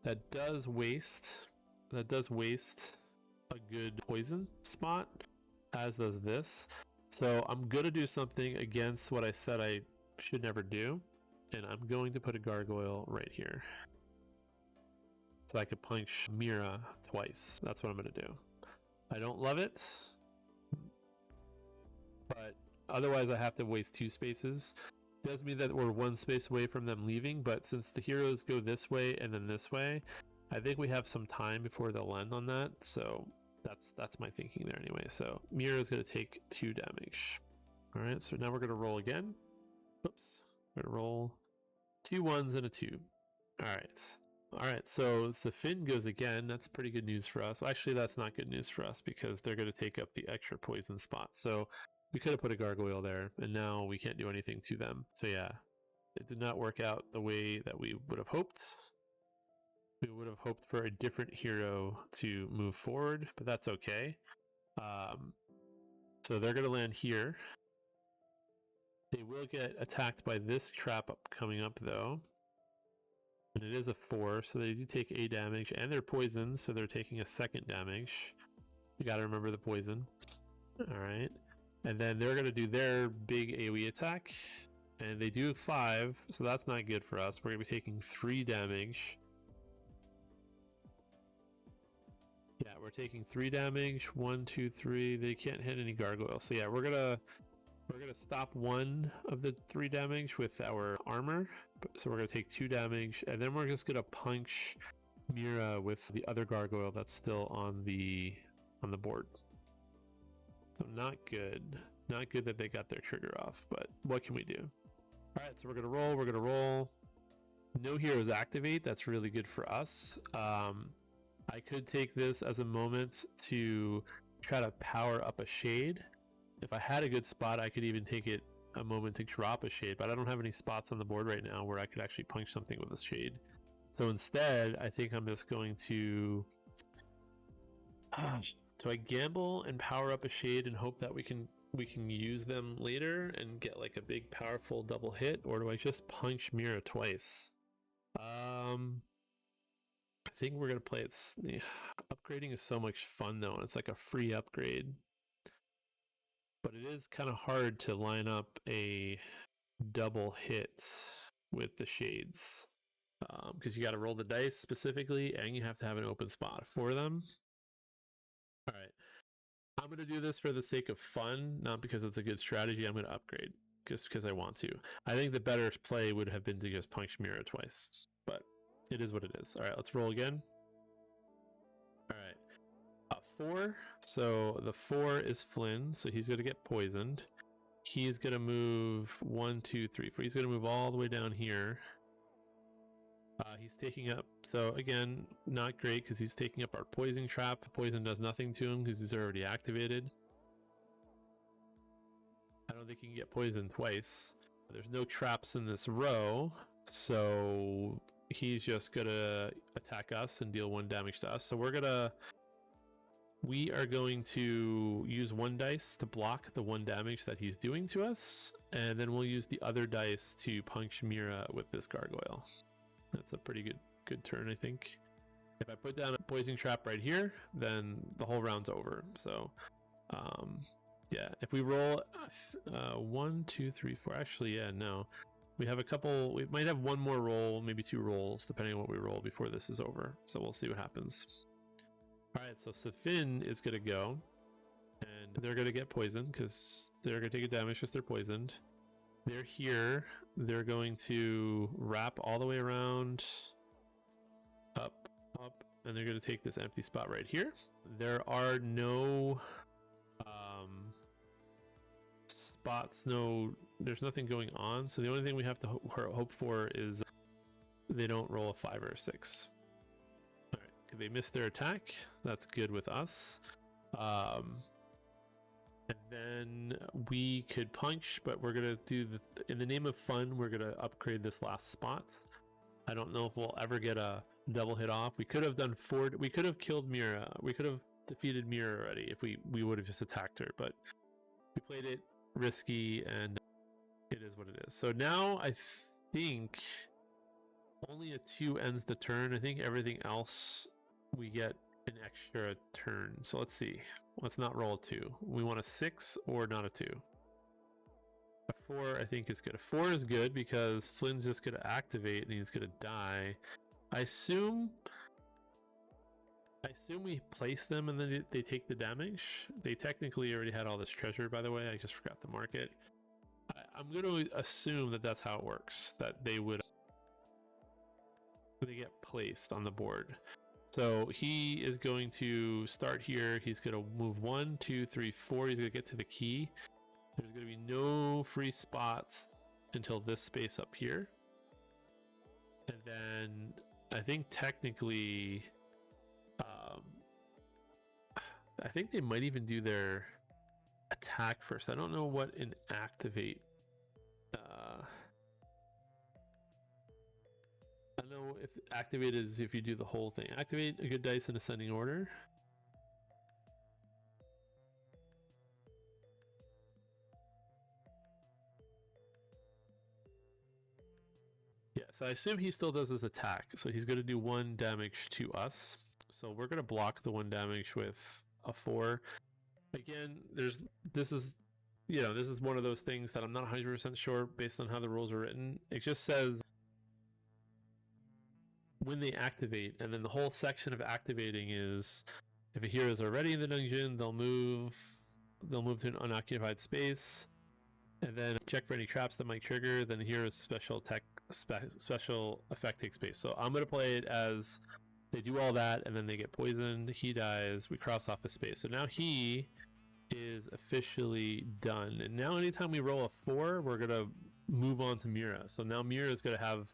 that does waste a good poison spot, as does this. So I'm gonna do something against what I said I should never do, and I'm going to put a gargoyle right here so I could punch Mira twice. That's what I'm gonna do. I don't love it, but otherwise I have to waste 2 spaces. Does mean that we're 1 space away from them leaving, but since the heroes go this way and then this way, I think we have some time before they'll land on that. So that's my thinking there anyway. So Mira is going to take 2 damage. All right, so now we're going to roll again. Oops, we're going to roll 2 1s and a 2. All right, so Safin goes again. That's pretty good news for us. Actually, that's not good news for us because they're going to take up the extra poison spot. So we could have put a gargoyle there, and now we can't do anything to them. So yeah, it did not work out the way that we would have hoped. We would have hoped for a different hero to move forward, but that's okay. So they're going to land here. They will get attacked by this trap coming up, though. And it is a 4, so they do take a damage, and they're poisoned, so they're taking a 2nd damage. You got to remember the poison. All right. And then they're going to do their big AoE attack, and they do 5, so that's not good for us. We're going to be taking 3 damage. Yeah, we're taking 3 damage. 1, 2, 3. They can't hit any gargoyles. So yeah, we're gonna stop 1 of the 3 damage with our armor. So we're gonna take 2 damage, and then we're just gonna punch Mira with the other gargoyle that's still on the board. So not good. Not good that they got their trigger off, but what can we do? All right, so we're gonna roll. No heroes activate. That's really good for us. I could take this as a moment to try to power up a shade. If I had a good spot, I could even take it a moment to drop a shade, but I don't have any spots on the board right now where I could actually punch something with a shade. So instead, I think I'm just going to... Do I gamble and power up a shade and hope that we can use them later and get like a big powerful double hit, or do I just punch Mira twice? I think we're gonna play it. Upgrading is so much fun though, and it's like a free upgrade. But it is kind of hard to line up a double hit with the shades, because you got to roll the dice specifically, and you have to have an open spot for them. All right, I'm gonna do this for the sake of fun, not because it's a good strategy. I'm gonna upgrade just because I want to. I think the better play would have been to just punch Mira twice, but it is what it is. All right, let's roll again. All right, a 4. So the 4 is Flynn, so he's going to get poisoned. He's going to move 1, 2, 3, 4. He's going to move all the way down here. He's taking up, so again, not great because he's taking up our poison trap. Poison does nothing to him because he's already activated. I don't think he can get poisoned twice. There's no traps in this row, so he's just gonna attack us and deal 1 damage to us. So we are going to use 1 dice to block the 1 damage that he's doing to us, and then we'll use the other dice to punch Mira with this gargoyle. That's a pretty good turn, I think. If I put down a poison trap right here, then the whole round's over. So yeah, if we roll 1, 2, 3, 4, actually, yeah, no. We have a couple, we might have 1 more roll, maybe 2 rolls, depending on what we roll before this is over. So we'll see what happens. All right, so Safin is going to go, and they're going to get poisoned because they're going to take a damage because they're poisoned. They're here. They're going to wrap all the way around, up, and they're going to take this empty spot right here. There are no spots, there's nothing going on. So the only thing we have to hope for is they don't roll a 5 or a 6. All right, they missed their attack. That's good with us. And then we could punch, but we're gonna do in the name of fun, we're gonna upgrade this last spot. I don't know if we'll ever get a double hit off. We could have done 4. We could have killed Mira. We could have defeated Mira already if we would have just attacked her, but we played it risky, and it is what it is. So now I think only a 2 ends the turn. I think everything else we get an extra turn. So let's see. Let's not roll a 2. We want a 6 or not a 2. A 4 I think is good. A 4 is good because Flynn's just going to activate and he's going to die. I assume we place them and then they take the damage. They technically already had all this treasure, by the way. I just forgot to mark it. I'm going to assume that that's how it works, that they get placed on the board. So he is going to start here. He's going to move 1, 2, 3, 4. He's going to get to the key. There's going to be no free spots until this space up here. And then I think technically, I think they might even do their attack first. I don't know what an activate. I don't know if activate is if you do the whole thing. Activate a good dice in ascending order. Yeah, so I assume he still does his attack. So he's going to do 1 damage to us. So we're going to block the 1 damage with a 4. Again, this is one of those things that I'm not 100% sure based on how the rules are written. It just says when they activate, and then the whole section of activating is if a hero is already in the dungeon, they'll move to an unoccupied space, and then check for any traps that might trigger. Then the hero's special effect takes place. So I'm going to play it as they do all that, and then they get poisoned. He dies. We cross off a space. So now he is officially done. And now anytime we roll a 4, we're going to move on to Mira. So now Mira is basically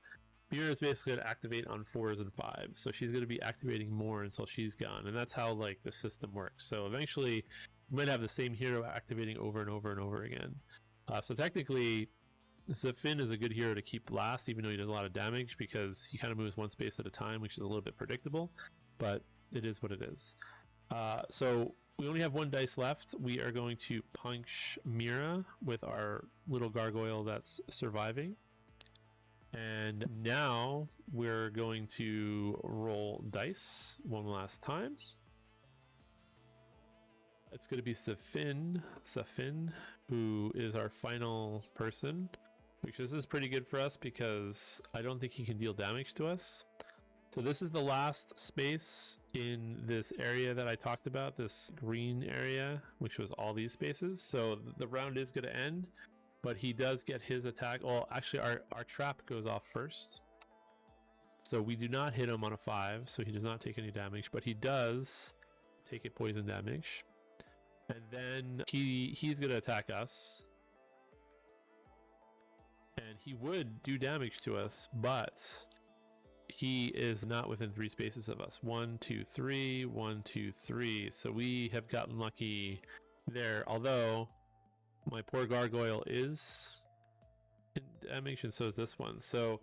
going to activate on 4s and 5s. So she's going to be activating more until she's gone. And that's how like the system works. So eventually we might have the same hero activating over and over and over again. So technically, Zafin is a good hero to keep last, even though he does a lot of damage, because he kind of moves 1 space at a time, which is a little bit predictable, but it is what it is. So we only have 1 dice left. We are going to punch Mira with our little gargoyle that's surviving. And now we're going to roll dice 1 last time. It's going to be Safin, who is our final person, which this is pretty good for us because I don't think he can deal damage to us. So this is the last space in this area that I talked about, this green area, which was all these spaces. So the round is going to end, but he does get his attack. Well, actually our trap goes off first. So we do not hit him on a 5, so he does not take any damage, but he does take a poison damage. And then he's going to attack us. And he would do damage to us, but he is not within 3 spaces of us. 1, 2, 3, 1, 2, 3. So we have gotten lucky there. Although my poor gargoyle is in damage, and so is this one. So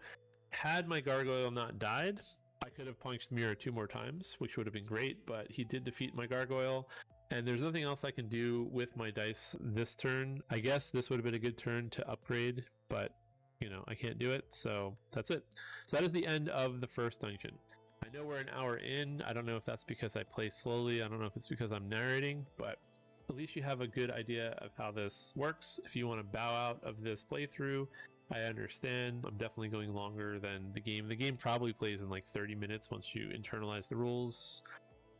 had my gargoyle not died, I could have punched Mira 2 more times, which would have been great, but he did defeat my gargoyle. And there's nothing else I can do with my dice this turn. I guess this would have been a good turn to upgrade, but I can't do it, so that's it. So that is the end of the first dungeon. I know we're an hour in. I don't know if that's because I play slowly. I don't know if it's because I'm narrating, but at least you have a good idea of how this works. If you want to bow out of this playthrough, I understand. I'm definitely going longer than the game. The game probably plays in like 30 minutes once you internalize the rules.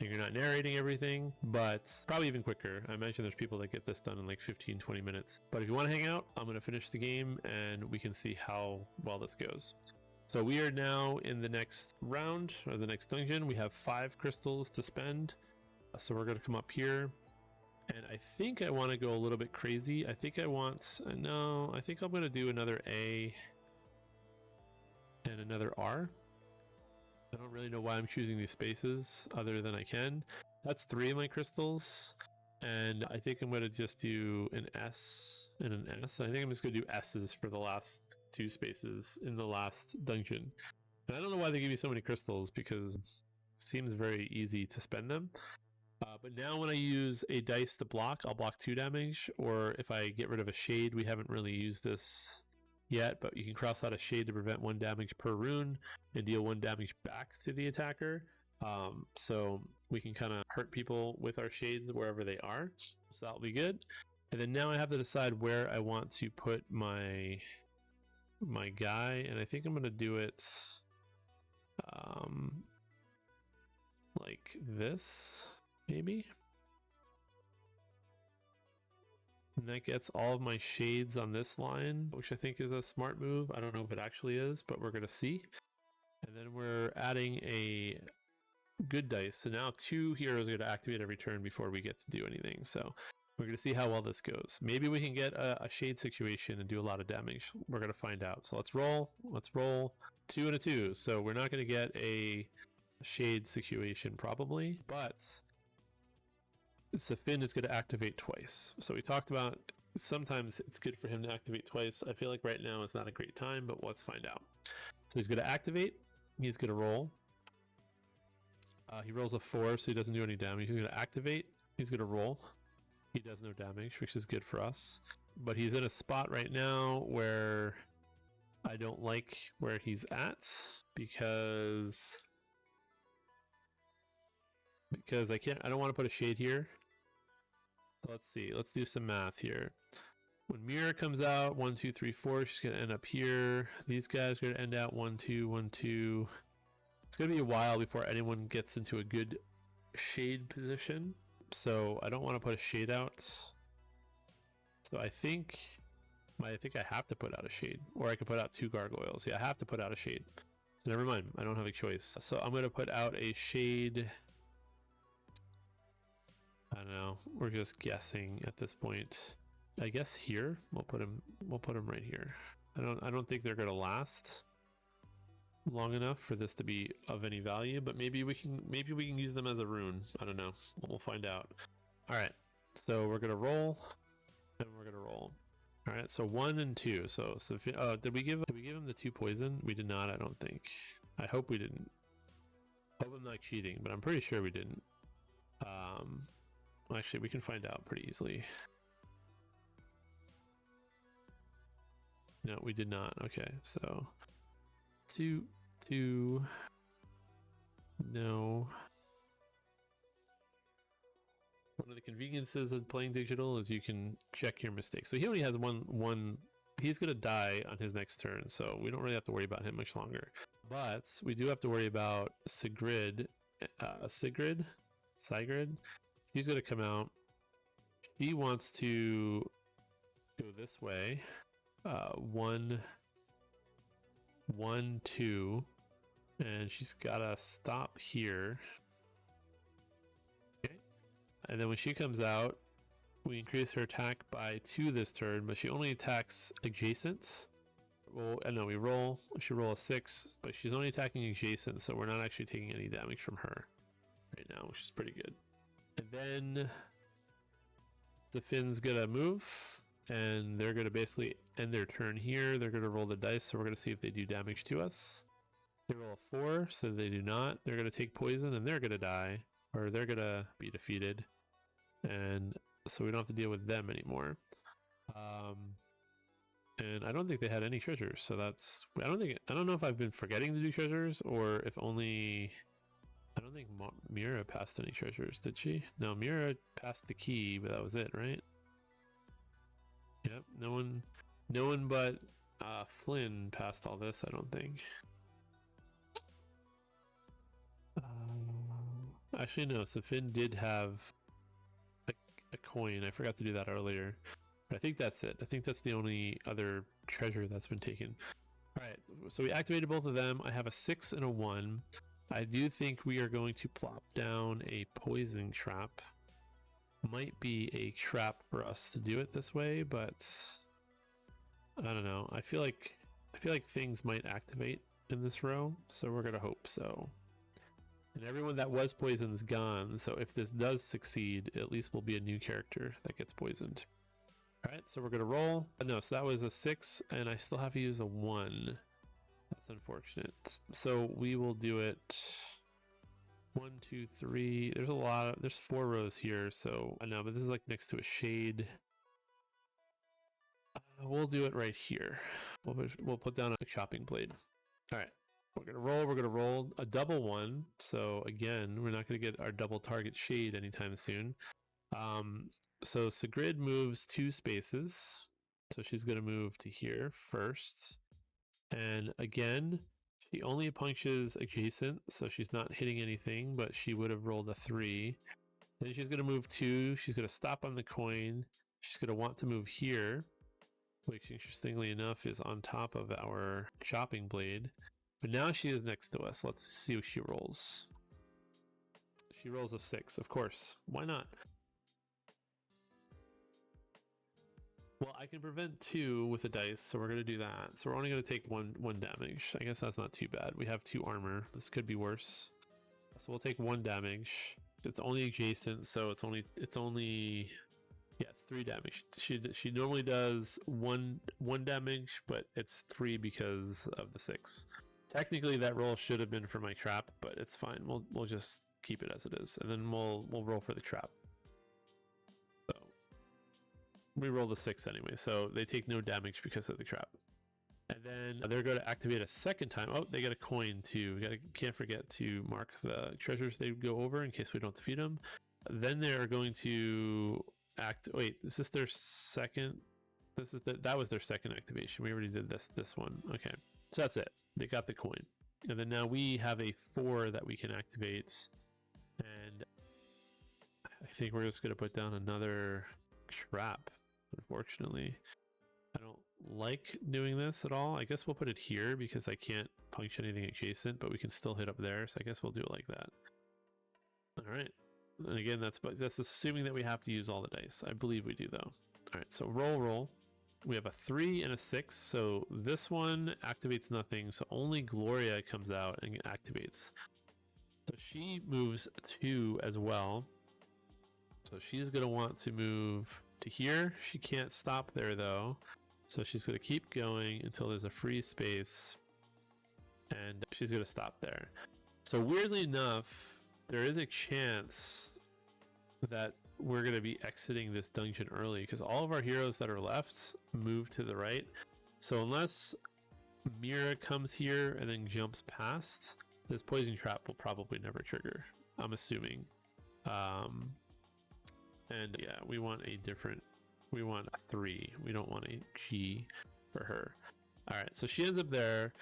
and you're not narrating everything, but probably even quicker. I imagine there's people that get this done in like 15-20 minutes. But if you want to hang out, I'm going to finish the game and we can see how well this goes. So we are now in the next round, or the next dungeon. We have 5 crystals to spend. So we're going to come up here. And I think I want to go a little bit crazy. I think I want... No, I think I'm going to do another A and another R. I don't really know why I'm choosing these spaces other than I can. That's 3 of my crystals. And I think I'm going to just do an S and an S. And I think I'm just going to do S's for the last 2 spaces in the last dungeon. And I don't know why they give you so many crystals, because it seems very easy to spend them. But now when I use a dice to block, I'll block 2 damage. Or if I get rid of a shade, we haven't really used this yet, but you can cross out a shade to prevent 1 damage per rune and deal 1 damage back to the attacker. So we can kind of hurt people with our shades wherever they are. So that'll be good. And then now I have to decide where I want to put my guy, and I think I'm going to do it like this, maybe. And that gets all of my shades on this line, which I think is a smart move. I don't know if it actually is, but we're going to see. And then we're adding a good dice. So now 2 heroes are going to activate every turn before we get to do anything. So we're going to see how well this goes. Maybe we can get a shade situation and do a lot of damage. We're going to find out. So let's roll. Let's roll 2 and a 2. So we're not going to get a shade situation probably, but Zafin is going to activate twice. So we talked about sometimes it's good for him to activate twice. I feel like right now is not a great time, but let's find out. So he's going to activate. He's going to roll. He rolls a 4, so he doesn't do any damage. He's going to activate. He's going to roll. He does no damage, which is good for us. But he's in a spot right now where I don't like where he's at because I don't want to put a shade here. So let's see. Let's do some math here. When Mira comes out, 1, 2, 3, 4, she's going to end up here. These guys are going to end out 1, 2, 1, 2. It's going to be a while before anyone gets into a good shade position. So I don't want to put a shade out. So I think I have to put out a shade, or I could put out 2 gargoyles. Yeah, I have to put out a shade. So never mind. I don't have a choice. So I'm going to put out a shade. I don't know. We're just guessing at this point. I guess here we'll put him right here. I don't think they're going to last long enough for this to be of any value, but maybe we can use them as a rune. I don't know. We'll find out. All right. So we're going to roll and we're going to roll. All right. So 1 and 2. So did we give him the 2 poison? We did not, I don't think. I hope we didn't. I hope I'm not cheating, but I'm pretty sure we didn't. Actually, we can find out pretty easily. No, we did not. Okay, so 2, no. One of the conveniences of playing digital is you can check your mistakes. So he only has one. He's gonna die on his next turn, so we don't really have to worry about him much longer. But we do have to worry about Sigrid. Sigrid. She's gonna come out. She wants to go this way. 1, 2, and she's gotta stop here. Okay, and then when she comes out, we increase her attack by 2 this turn, but she only attacks adjacent. Well, no, we roll. She roll a 6, but she's only attacking adjacent, so we're not actually taking any damage from her right now, which is pretty good. And then the Finn's gonna move, and they're gonna basically end their turn here. They're gonna roll the dice, so we're gonna see if they do damage to us. They roll a 4, so they do not. They're gonna take poison, and they're gonna die, or they're gonna be defeated, and so we don't have to deal with them anymore. And I don't think they had any treasures, so that's... I don't know if I've been forgetting to do treasures, or if only... I don't think Mira passed any treasures, did she? No, Mira passed the key, but that was it, right? Yep, no one but Flynn passed all this, I don't think. Actually, no. So Finn did have a coin. I forgot to do that earlier. But I think that's it. I think that's the only other treasure that's been taken. All right. So we activated both of them. I have a 6 and a 1. I do think we are going to plop down a poison trap. Might be a trap for us to do it this way, but I don't know. I feel like things might activate in this row, so we're gonna hope so. And everyone that was poisoned is gone, so if this does succeed, at least will be a new character that gets poisoned. All right, so we're gonna roll. No, so that was a 6, and I still have to use a 1. That's unfortunate. So we will do it. 1, 2, 3. There's 4 rows here, so I know, but this is like next to a shade. We'll do it right here. We'll put down a chopping blade. All right, we're gonna roll a double 1. So again, we're not gonna get our double target shade anytime soon. So Sigrid moves 2 spaces, so she's gonna move to here first, and again, she only punches adjacent, so she's not hitting anything, but she would have rolled a 3. Then she's gonna move 2. She's gonna stop on the coin. She's gonna want to move here, which interestingly enough is on top of our chopping blade. But now she is next to us. Let's see what she rolls. She rolls a 6, of course. Why not? Well, I can prevent 2 with the dice, so we're going to do that. So we're only going to take one damage. I guess that's not too bad. We have 2 armor. This could be worse. So we'll take 1 damage. It's only adjacent, so it's only yeah, it's 3 damage. She normally does one damage, but it's 3 because of the 6. Technically, that roll should have been for my trap, but it's fine. We'll just keep it as it is, and then we'll roll for the trap. So we roll the 6 anyway, so they take no damage because of the trap. And then they're going to activate a second time. Oh, they get a coin too. Can't forget to mark the treasures they go over in case we don't defeat them. Then they are going to wait, is this their second? That was their second activation. We already did this one. Okay, so that's it. They got the coin, and then now we have a 4 that we can activate, and I think we're just going to put down another trap. Unfortunately, I don't like doing this at all. I guess we'll put it here because I can't punch anything adjacent, but we can still hit up there, so I guess we'll do it like that. All right. And again, that's assuming that we have to use all the dice. I believe we do, though. All right, so roll. We have a 3 and a 6, so this one activates nothing, so only Gloria comes out and activates. So she moves 2 as well. So she's going to want to move to here. She can't stop there, though. So she's going to keep going until there's a free space, and she's going to stop there. So weirdly enough, there is a chance that we're going to be exiting this dungeon early because all of our heroes that are left move to the right. So unless Mira comes here and then jumps past, this poison trap will probably never trigger, I'm assuming. And yeah, we want a 3. We don't want a G for her. All right, so she ends up there.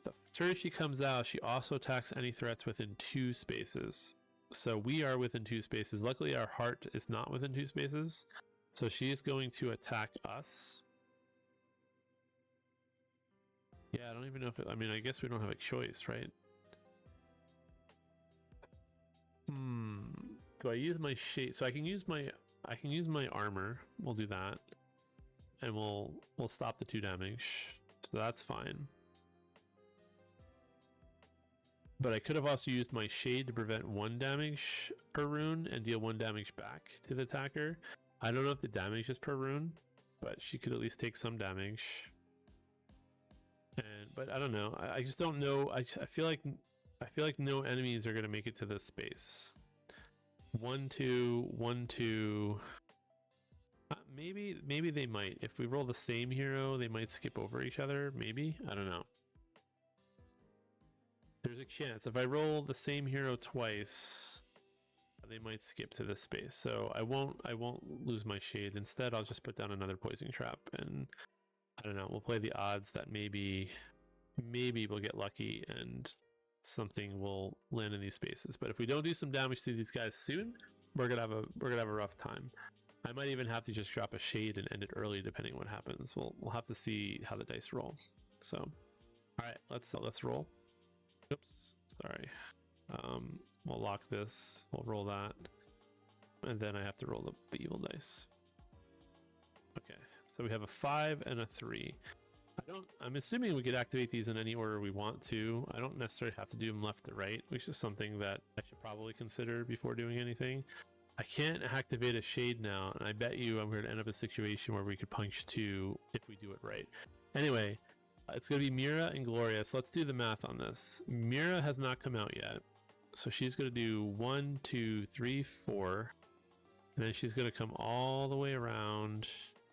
The turn she comes out, she also attacks any threats within 2 spaces. So we are within 2 spaces. Luckily, our heart is not within 2 spaces. So she's going to attack us. Yeah, I don't even know if I mean, I guess we don't have a choice, right? Do I use my shade? So I can use my armor. We'll do that. And we'll stop the 2 damage. So that's fine. But I could have also used my shade to prevent 1 damage per rune and deal 1 damage back to the attacker. I don't know if the damage is per rune, but she could at least take some damage. But I don't know. I just don't know. I feel like no enemies are gonna make it to this space. 1, 2, 1, 2. Maybe they might. If we roll the same hero, they might skip over each other. Maybe, I don't know. There's a chance if I roll the same hero twice, they might skip to this space. So I won't lose my shade. Instead, I'll just put down another poison trap, and I don't know. We'll play the odds that maybe we'll get lucky and something will land in these spaces. But if we don't do some damage to these guys soon, we're gonna have a rough time. I might even have to just drop a shade and end it early, depending on what happens. We'll have to see how the dice roll. So, all right, let's roll. Oops, sorry. We'll lock this. We'll roll that, and then I have to roll the evil dice. Okay, so we have a 5 and a 3. I'm assuming we could activate these in any order we want to. I don't necessarily have to do them left to right, which is something that I should probably consider before doing anything. I can't activate a shade now, and I bet you I'm going to end up in a situation where we could punch 2 if we do it right. Anyway, it's going to be Mira and Gloria, so let's do the math on this. Mira has not come out yet, so she's going to do 1, 2, 3, 4, and then she's going to come all the way around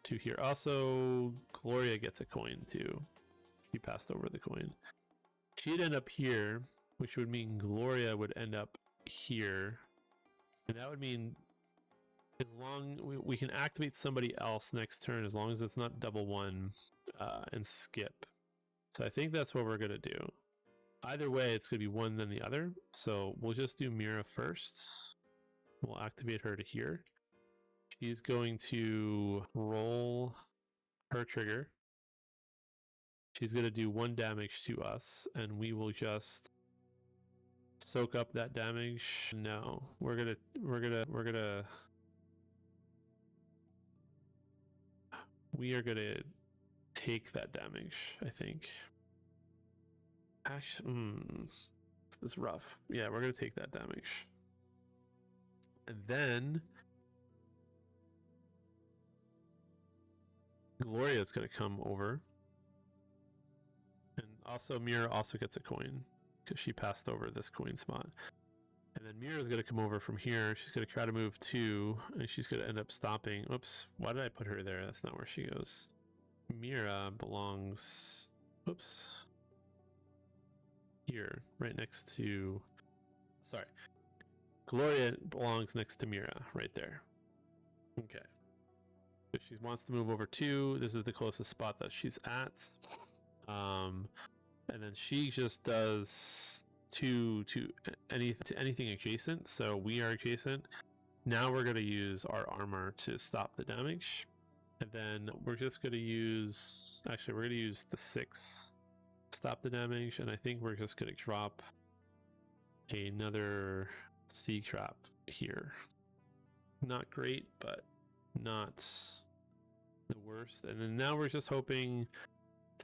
to here. Also, Gloria gets a coin too. She passed over the coin. She'd end up here, which would mean Gloria would end up here. And that would mean as long we can activate somebody else next turn, as long as it's not double 1 and skip. So I think that's what we're going to do. Either way, it's going to be one then the other. So we'll just do Mira first. We'll activate her to here. She's going to roll her trigger. She's going to do 1 damage to us, and we will just soak up that damage. No, we're gonna we are gonna take that damage, I think. Actually, this is rough. Yeah, we're gonna take that damage, and then Gloria's gonna come over, and also Mira also gets a coin because she passed over this coin spot. And then Mira's going to come over from here. She's going to try to move 2, and she's going to end up stopping. Oops, why did I put her there? That's not where she goes. Mira belongs, oops, here, right next to, sorry. Gloria belongs next to Mira, right there. Okay. If she wants to move over 2, this is the closest spot that she's at. And then she just does to anything adjacent. So we are adjacent. Now we're going to use our armor to stop the damage. And then we're just going to use, actually we're going to use the 6 to stop the damage. And I think we're just going to drop another sea trap here. Not great, but not the worst. And then now we're just hoping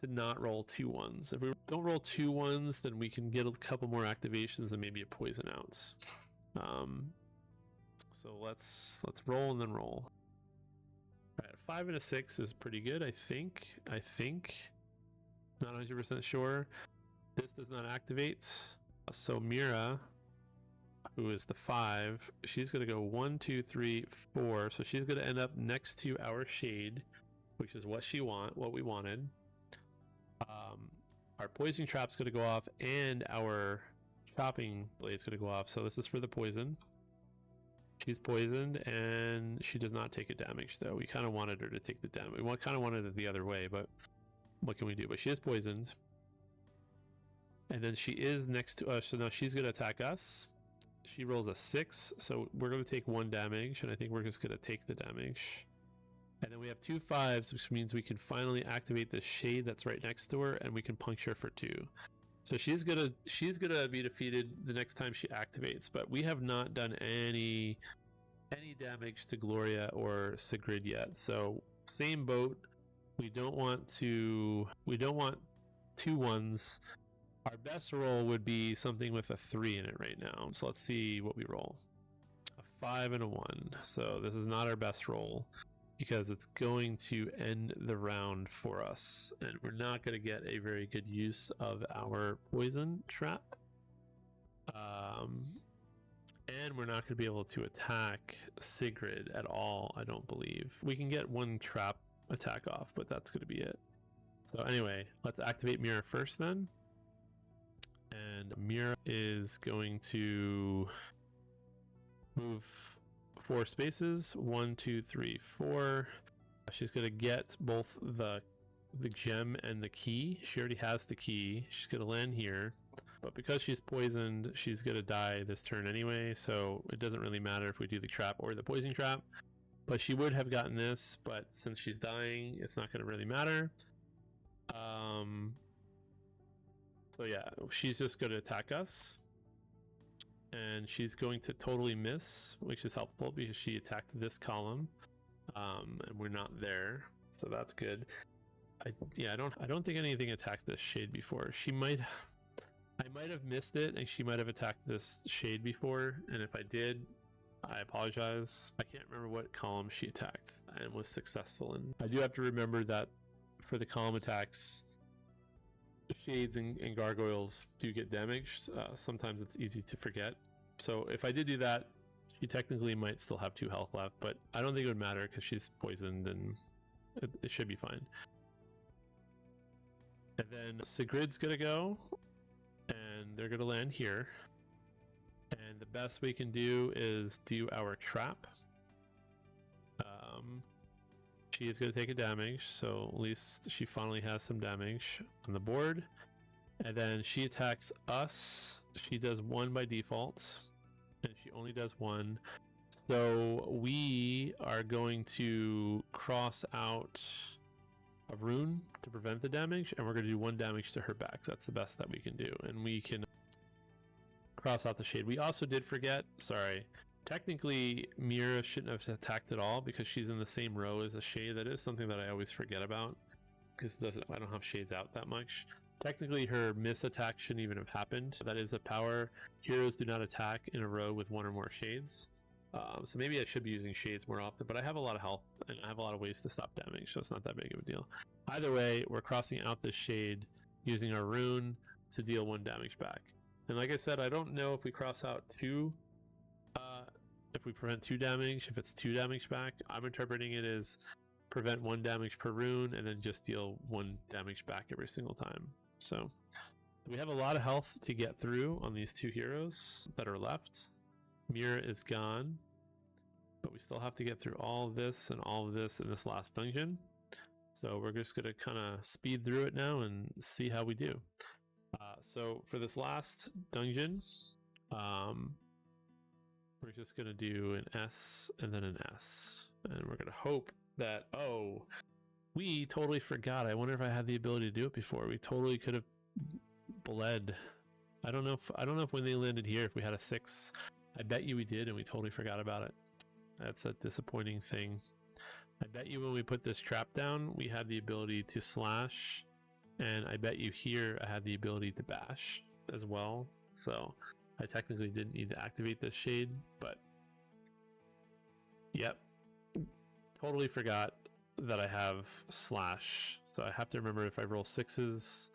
to not roll 2 1s. If we don't roll 2 1s, then we can get a couple more activations and maybe a poison out. So let's roll and then roll. All right, 5 and a 6 is pretty good, I think. Not 100% sure. This does not activate. So Mira, who is the 5, she's going to go 1, 2, 3, 4. So she's going to end up next to our shade, which is what we wanted. Our poison trap's going to go off, and our chopping blade's going to go off. So this is for the poison. She's poisoned, and she does not take a damage, though. We kind of wanted her to take the damage. We kind of wanted it the other way, but what can we do? But she is poisoned. And then she is next to us, so now she's going to attack us. She rolls a 6, so we're going to take 1 damage, and I think we're just going to take the damage. And then we have 2 5s, which means we can finally activate the shade that's right next to her, and we can puncture for 2. So she's gonna be defeated the next time she activates. But we have not done any damage to Gloria or Sigrid yet. So same boat. We don't want 2 1s. Our best roll would be something with a 3 in it right now. So let's see what we roll. A 5 and a 1. So this is not our best roll, because it's going to end the round for us, and we're not going to get a very good use of our poison trap. And we're not going to be able to attack Sigrid at all, I don't believe. We can get 1 trap attack off, but that's going to be it. So anyway, let's activate Mira first then. And Mira is going to move 4 spaces, 1, 2, 3, 4. She's gonna get both the gem and the key. She already has the key. She's gonna land here. But because she's poisoned, she's going to die this turn anyway, so it doesn't really matter if we do the trap or the poison trap. But she would have gotten this, but since she's dying, it's not going to really matter. So yeah, she's just going to attack us. And she's going to totally miss, which is helpful because she attacked this column. And we're not there, so that's good. I don't think anything attacked this shade before. I might have missed it, and she might have attacked this shade before, and if I did, I apologize. I can't remember what column she attacked and was successful in. I do have to remember that for the column attacks, shades and gargoyles do get damaged. Sometimes it's easy to forget. So if I did do that, she technically might still have 2 health left, but I don't think it would matter because she's poisoned and it should be fine. And then Sigrid's gonna go, and they're gonna land here. And the best we can do is do our trap. She is going to take a damage, so at least she finally has some damage on the board. And then she attacks us. She does 1 by default, and she only does 1. So we are going to cross out a rune to prevent the damage, and we're going to do 1 damage to her back. That's the best that we can do, and we can cross out the shade. We also did forget, sorry, technically Mira shouldn't have attacked at all because she's in the same row as a shade. That is something that I always forget about because I don't have shades out that much. Technically her miss attack shouldn't even have happened. That is a power. Heroes do not attack in a row with 1 or more shades. So maybe I should be using shades more often, but I have a lot of health and I have a lot of ways to stop damage, so it's not that big of a deal. Either way, we're crossing out this shade using our rune to deal 1 damage back. And like I said, I don't know if we cross out 2, if we prevent 2 damage, if it's 2 damage back. I'm interpreting it as prevent 1 damage per rune and then just deal 1 damage back every single time. So we have a lot of health to get through on these 2 heroes that are left. Mira is gone, but we still have to get through all of this and all of this in this last dungeon. So we're just going to kind of speed through it now and see how we do. So for this last dungeon, we're just going to do an S and then an S. And we're going to hope that, oh, we totally forgot. I wonder if I had the ability to do it before. We totally could have bled. I don't know if when they landed here, if we had a 6, I bet you we did and we totally forgot about it. That's a disappointing thing. I bet you when we put this trap down, we had the ability to slash, and I bet you here I had the ability to bash as well. So I technically didn't need to activate this shade, but yep, totally forgot that I have slash. So I have to remember if I roll 6s.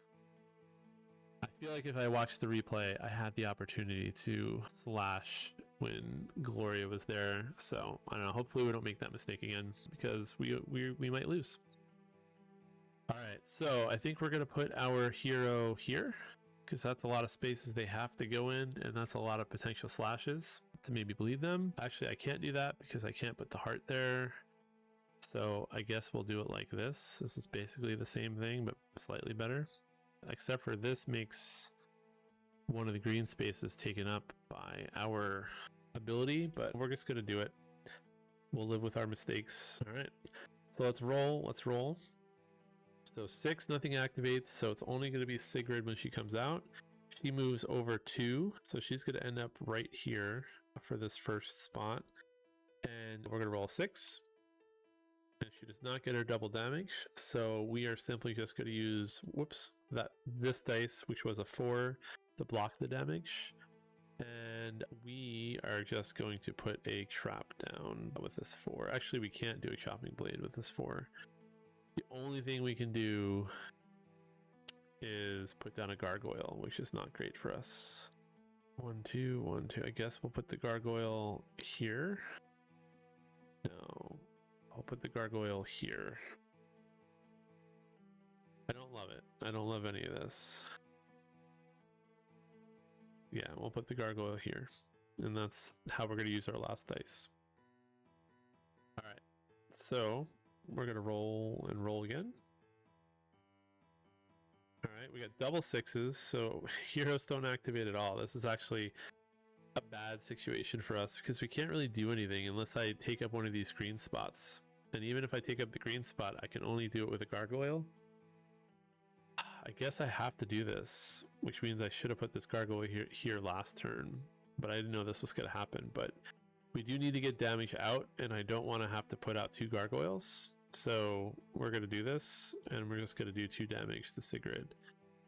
I feel like if I watched the replay, I had the opportunity to slash when Gloria was there. So I don't know. Hopefully we don't make that mistake again because we might lose. All right, so I think we're gonna put our hero here because that's a lot of spaces they have to go in, and that's a lot of potential slashes to maybe bleed them. Actually, I can't do that because I can't put the heart there. So I guess we'll do it like this. This is basically the same thing, but slightly better. Except for this makes one of the green spaces taken up by our ability, but we're just going to do it. We'll live with our mistakes. All right, so let's roll. So 6, nothing activates, so it's only going to be Sigrid when she comes out. She moves over 2, so she's going to end up right here for this first spot. And we're going to roll 6. And she does not get her double damage, so we are simply just going to use, this dice, which was a 4, to block the damage. And we are just going to put a trap down with this 4. Actually, we can't do a chopping blade with this 4. The only thing we can do is put down a gargoyle, which is not great for us. 1, 2, 1, 2. I guess we'll put the gargoyle here. No, I'll put the gargoyle here. I don't love it. I don't love any of this. Yeah, we'll put the gargoyle here. And that's how we're going to use our last dice. All right, so we're going to roll and roll again. All right, we got double sixes, so heroes don't activate at all. This is actually a bad situation for us because we can't really do anything unless I take up one of these green spots. And even if I take up the green spot, I can only do it with a gargoyle. I guess I have to do this, which means I should have put this gargoyle here last turn, but I didn't know this was going to happen. But we do need to get damage out, and I don't want to have to put out 2 gargoyles. So we're going to do this, and we're just going to do 2 damage to Sigrid.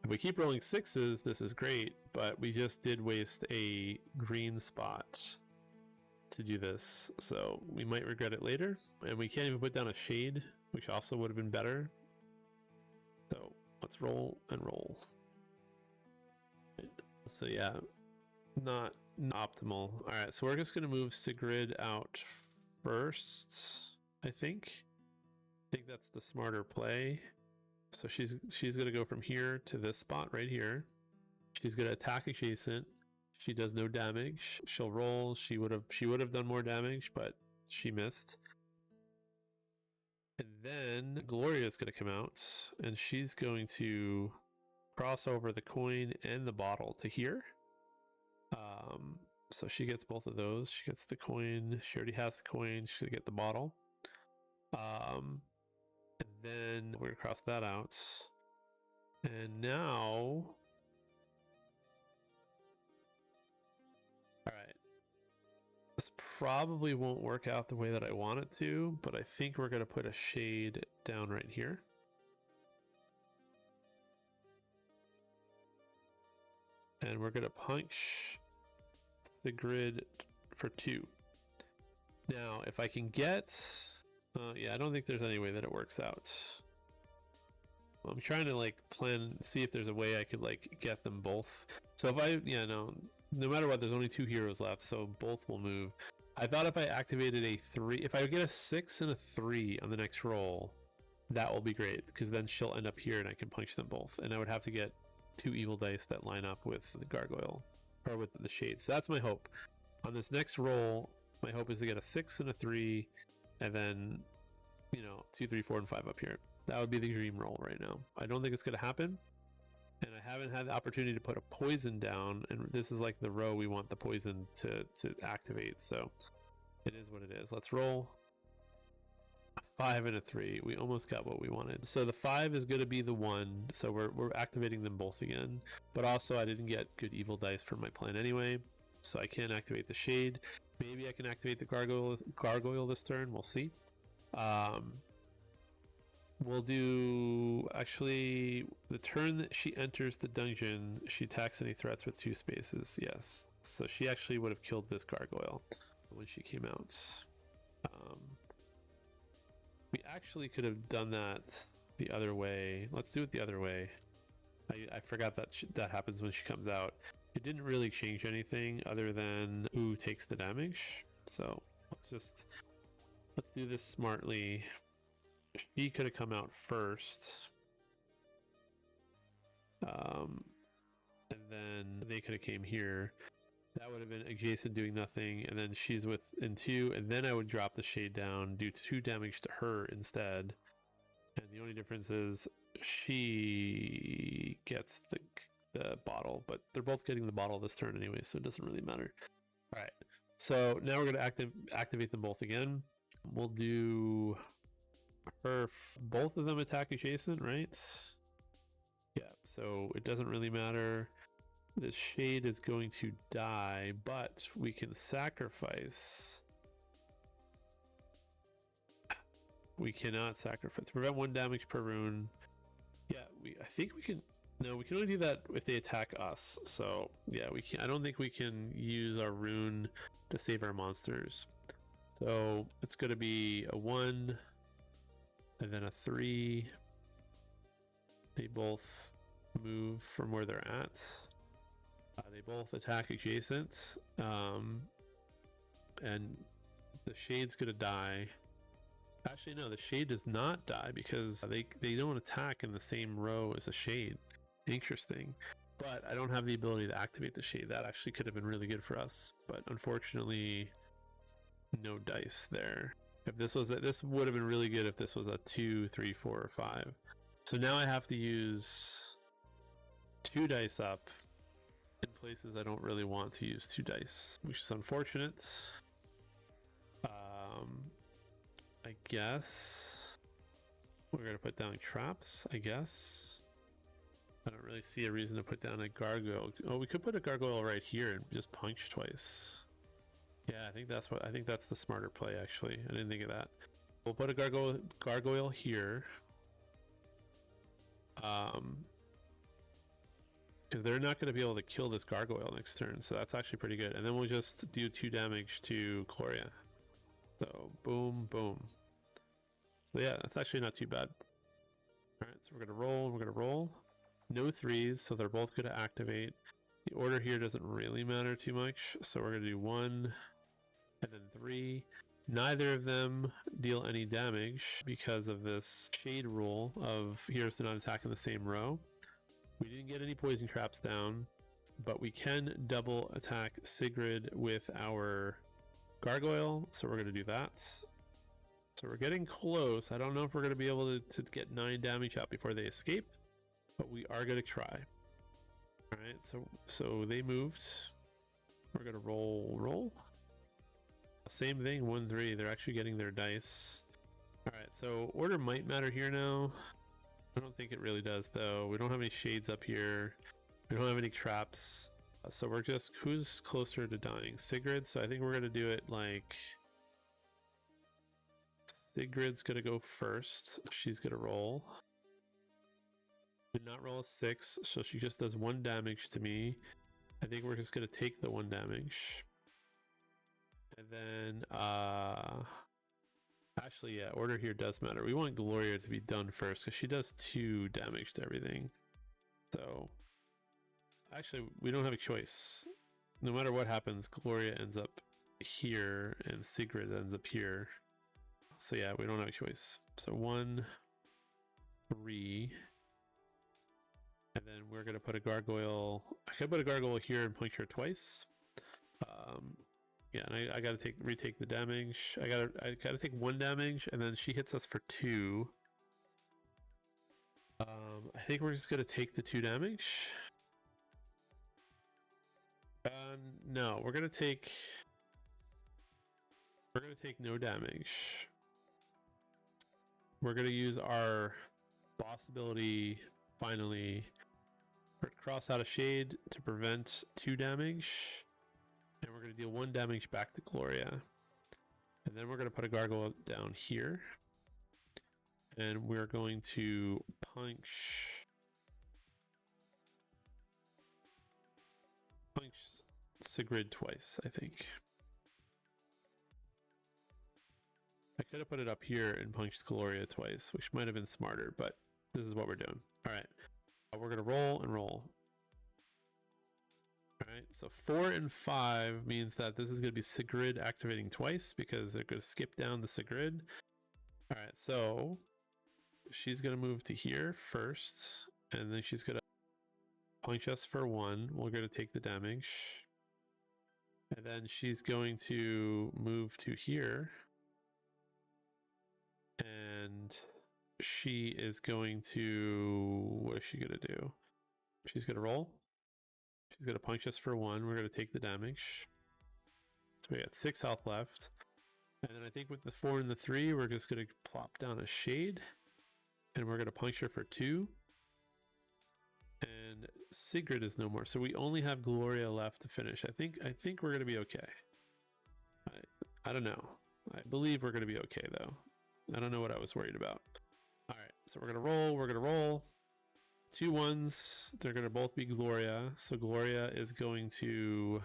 If we keep rolling 6s, this is great, but we just did waste a green spot to do this, so we might regret it later. And we can't even put down a shade, which also would have been better. So let's roll and roll. So yeah, not optimal. All right, so we're just going to move Sigrid out first, I think that's the smarter play. So she's going to go from here to this spot right here. She's going to attack adjacent. She does no damage. She'll roll. She would have done more damage, but she missed. And then Gloria's going to come out, and she's going to cross over the coin and the bottle to here. So she gets both of those. She gets the coin. She already has the coin. She's going to get the bottle. And then we're going to cross that out. And now... Alright. This probably won't work out the way that I want it to, but I think we're going to put a shade down right here. And we're going to punch the grid for 2. Now, if I can get... yeah, I don't think there's any way that it works out. I'm trying to like see if there's a way I could like get them both. So if I, no matter what, there's only 2 heroes left, so both will move. I thought if I activated a 3, if I get a 6 and a 3 on the next roll, that will be great, because then she'll end up here and I can punch them both. And I would have to get 2 evil dice that line up with the gargoyle, or with the shade. So that's my hope. On this next roll, my hope is to get a 6 and a 3, and then, 2, 3, 4, and 5 up here. That would be the dream roll right now. I don't think it's going to happen. And I haven't had the opportunity to put a poison down, and this is like the row we want the poison to activate, so it is what it is. Let's roll. A 5 and a 3. We almost got what we wanted. So the 5 is going to be the 1, so we're activating them both again. But also I didn't get good evil dice for my plan anyway, so I can't activate the shade. Maybe I can activate the gargoyle this turn. We'll see. We'll do, actually, the turn that she enters the dungeon, she attacks any threats with 2 spaces. Yes. So she actually would have killed this gargoyle when she came out. We actually could have done that the other way. Let's do it the other way. I forgot that that happens when she comes out. It didn't really change anything other than who takes the damage. So let's do this smartly. She could have come out first. And then they could have came here. That would have been adjacent doing nothing, and then she's within 2, and then I would drop the shade down, do 2 damage to her instead. And the only difference is she gets the bottle, but they're both getting the bottle this turn anyway, so it doesn't really matter. All right, so now we're going to activate them both again. We'll do her, both of them attack adjacent, right? Yeah, so it doesn't really matter. This shade is going to die, but we can sacrifice. We cannot sacrifice. To prevent 1 damage per rune. Yeah, I think we can. No, we can only do that if they attack us. So yeah, we can. I don't think we can use our rune to save our monsters. So it's going to be a 1 and then a 3. They both move from where they're at. They both attack adjacent, and the shade's gonna die. Actually, no, the shade does not die because they don't attack in the same row as a shade. Interesting, but I don't have the ability to activate the shade. That actually could have been really good for us, but unfortunately, no dice there. If this would have been really good if this was a 2, 3, 4, or 5. So now I have to use 2 dice up in places I don't really want to use 2 dice, which is unfortunate. I guess we're gonna put down traps, I guess. I don't really see a reason to put down a gargoyle. Oh, we could put a gargoyle right here and just punch twice. Yeah, I think that's the smarter play, actually. I didn't think of that. We'll put a gargoyle here. Because they're not going to be able to kill this gargoyle next turn, so that's actually pretty good. And then we'll just do 2 damage to Gloria. So boom, boom. So yeah, that's actually not too bad. All right, so we're gonna roll. We're gonna roll. No 3s, so they're both going to activate. The order here doesn't really matter too much, so we're gonna do 1 and then 3. Neither of them deal any damage because of this shade rule of heroes do not attack in the same row. We didn't get any poison traps down, but we can double attack Sigrid with our gargoyle, so we're going to do that. So we're getting close. I don't know if we're going to be able to get 9 damage out before they escape, but we are going to try. All right, so they moved. We're going to roll. Same thing, 1-3. They're actually getting their dice. All right, so order might matter here now. I don't think it really does, though. We don't have any shades up here. We don't have any traps. So we're just, who's closer to dying? Sigrid. So I think we're going to do it like Sigrid's going to go first. She's going to roll. Did not roll a 6, so she just does 1 damage to me. I think we're just going to take the 1 damage. And then, actually, yeah, order here does matter. We want Gloria to be done first because she does 2 damage to everything. So, actually, we don't have a choice. No matter what happens, Gloria ends up here and Sigrid ends up here. So yeah, we don't have a choice. So 1, 3. And then we're going to put a gargoyle. I could put a gargoyle here and punch her twice. Yeah, and I gotta retake the damage. I gotta take 1 damage, and then she hits us for 2. I think we're just gonna take the 2 damage. No, we're gonna take no damage. We're gonna use our boss ability finally. Cross out a shade to prevent 2 damage. And we're going to deal 1 damage back to Gloria. And then we're going to put a gargoyle down here. And we're going to punch Sigrid twice, I think. I could have put it up here and punched Gloria twice, which might have been smarter, but this is what we're doing. All right. We're going to roll and roll. Alright, so 4 and 5 means that this is going to be Sigrid activating twice because they're going to skip down the Sigrid. Alright, so she's going to move to here first, and then she's going to punch us for 1. We're going to take the damage. And then she's going to move to here. And she is going to... what is she going to do? She's going to roll. She's going to punch us for 1. We're going to take the damage. So we got 6 health left. And then I think with the 4 and the 3, we're just going to plop down a shade. And we're going to punch her for 2. And Sigrid is no more. So we only have Gloria left to finish. I think we're going to be okay. I don't know. I believe we're going to be okay, though. I don't know what I was worried about. All right, so we're going to roll. We're going to roll. 2 1s. They're going to both be Gloria. So Gloria is going to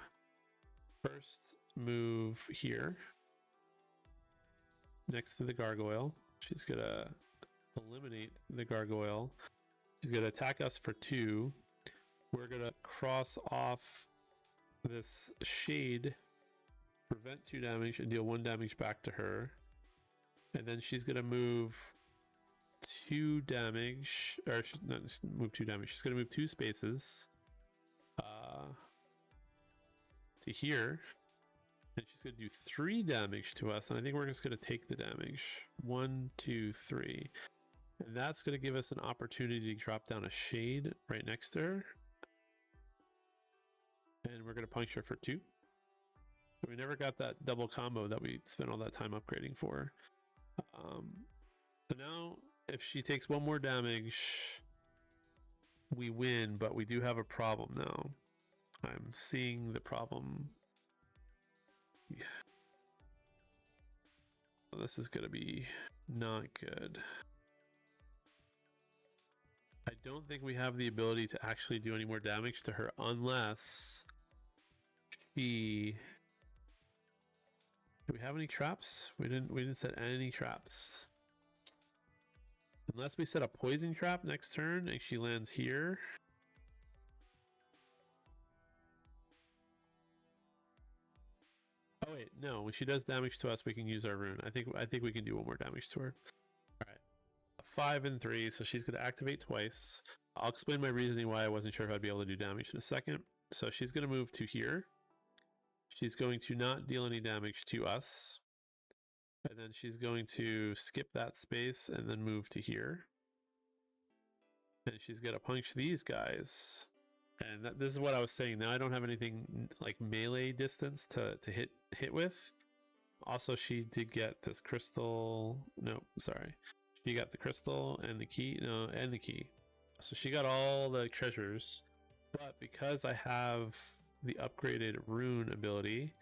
first move here next to the gargoyle. She's going to eliminate the gargoyle. She's going to attack us for 2. We're going to cross off this shade, prevent 2 damage, and deal 1 damage back to her. And then she's going to move 2 damage, or not move 2 damage. She's going to move 2 spaces to here, and she's going to do 3 damage to us. And I think we're just going to take the damage. 1, 2, 3, and that's going to give us an opportunity to drop down a shade right next to her. And we're going to puncture for 2. We never got that double combo that we spent all that time upgrading for. So now, if she takes 1 more damage, we win, but we do have a problem now. I'm seeing the problem. Yeah. This is going to be not good. I don't think we have the ability to actually do any more damage to her unless she... Do we have any traps? We didn't set any traps. Unless we set a poison trap next turn and she lands here. Oh wait, no. When she does damage to us, we can use our rune. I think we can do 1 more damage to her. All right, 5 and 3. So she's going to activate twice. I'll explain my reasoning why I wasn't sure if I'd be able to do damage in a second. So she's going to move to here. She's going to not deal any damage to us. And then she's going to skip that space and then move to here. And she's going to punch these guys. And this is what I was saying. Now I don't have anything like melee distance to hit with. Also, she did get this crystal. No, sorry. She got the crystal and the key. No, and the key. So she got all the treasures. But because I have the upgraded rune ability,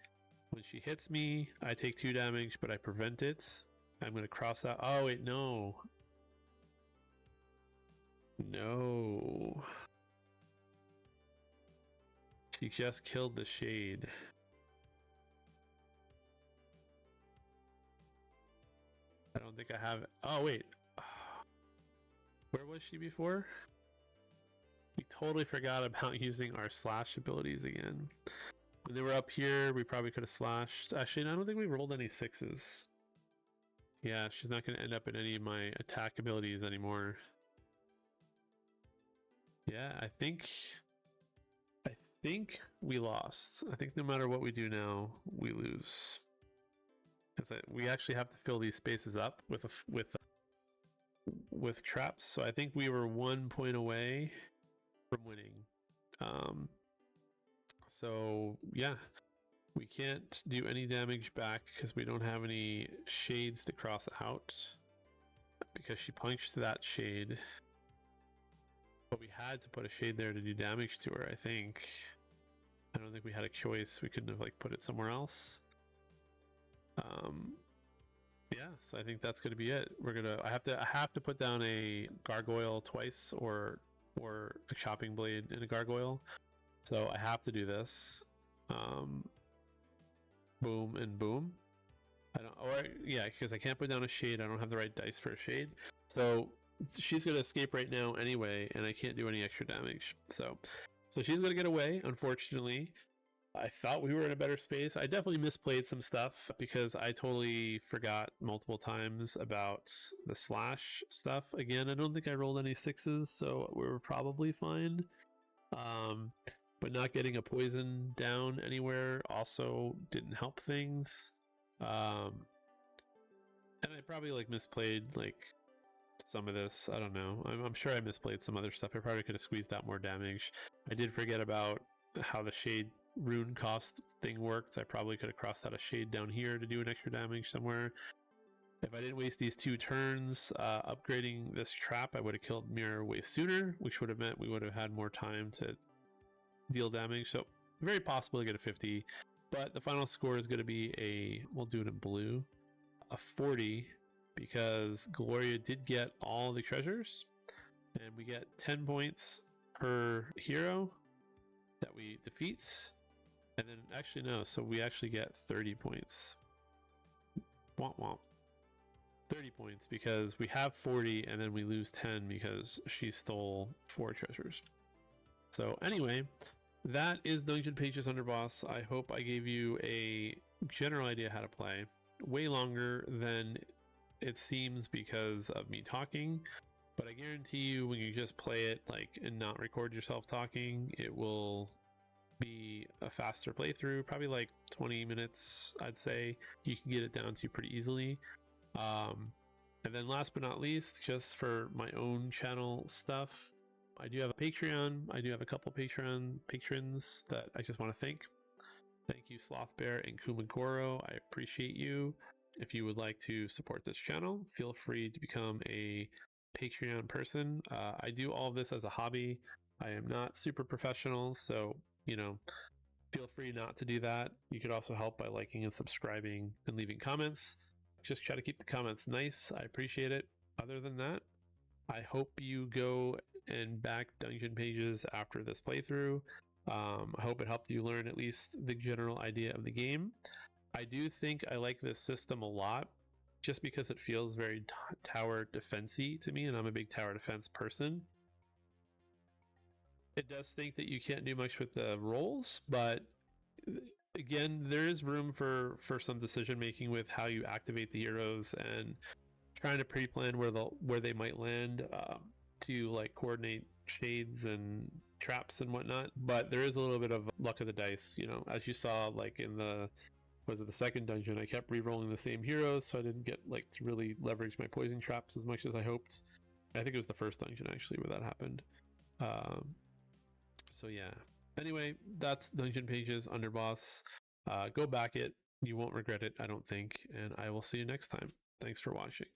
when she hits me, I take 2 damage, but I prevent it. I'm going to cross out. Oh, wait, no. No. She just killed the shade. I don't think I have it. Oh, wait. Where was she before? We totally forgot about using our slash abilities again. When they were up here, we probably could have slashed. Actually, I don't think we rolled any 6s. Yeah, she's not going to end up in any of my attack abilities anymore. Yeah, I think we lost. I think no matter what we do now, we lose. Because we actually have to fill these spaces up with traps. So I think we were 1 point away from winning. So yeah, we can't do any damage back because we don't have any shades to cross out because she punched that shade. But we had to put a shade there to do damage to her, I think. I don't think we had a choice. We couldn't have like put it somewhere else. Yeah, so I think that's gonna be it. I have to put down a gargoyle twice or a chopping blade and a gargoyle. So I have to do this. Boom and boom. Yeah, because I can't put down a shade. I don't have the right dice for a shade. So she's gonna escape right now anyway, and I can't do any extra damage. So she's gonna get away, unfortunately. I thought we were in a better space. I definitely misplayed some stuff because I totally forgot multiple times about the slash stuff. Again, I don't think I rolled any 6s, so we were probably fine. But not getting a poison down anywhere also didn't help things. And I probably like misplayed like some of this. I don't know. I'm sure I misplayed some other stuff. I probably could have squeezed out more damage. I did forget about how the shade rune cost thing worked. I probably could have crossed out a shade down here to do an extra damage somewhere. If I didn't waste these 2 turns upgrading this trap, I would have killed Mirror way sooner, which would have meant we would have had more time to deal damage. So very possible to get a 50, but the final score is going to be we'll do it in blue, a 40, because Gloria did get all the treasures, and we get 10 points per hero that we defeat. And then actually no, so we actually get 30 points. Womp womp. 30 points because we have 40 and then we lose 10 because she stole 4 treasures. So anyway, that is Dungeon Pages Underboss. I hope I gave you a general idea how to play. Way longer than it seems because of me talking, but I guarantee you when you just play it like and not record yourself talking, it will be a faster playthrough, probably like 20 minutes. I'd say you can get it down to pretty easily. And then last but not least, just for my own channel stuff, I do have a Patreon. I do have a couple Patreon patrons that I just want to thank. Thank you, Sloth Bear and Kumagoro. I appreciate you. If you would like to support this channel, feel free to become a Patreon person. I do all of this as a hobby. I am not super professional, so, you know, feel free not to do that. You could also help by liking and subscribing and leaving comments. Just try to keep the comments nice. I appreciate it. Other than that, I hope you go and back Dungeon Pages after this playthrough. I hope it helped you learn at least the general idea of the game. I do think I like this system a lot, just because it feels very tower defense-y to me, and I'm a big tower defense person. It does think that you can't do much with the rolls, but again, there is room for some decision making with how you activate the heroes and trying to pre-plan where they might land, to like coordinate shades and traps and whatnot. But there is a little bit of luck of the dice, you know, as you saw, like in the second dungeon, I kept re-rolling the same heroes, so I didn't get like to really leverage my poison traps as much as I hoped. I think it was the first dungeon actually where that happened. So yeah. Anyway, that's Dungeon Pages Underboss. Go back it. You won't regret it, I don't think. And I will see you next time. Thanks for watching.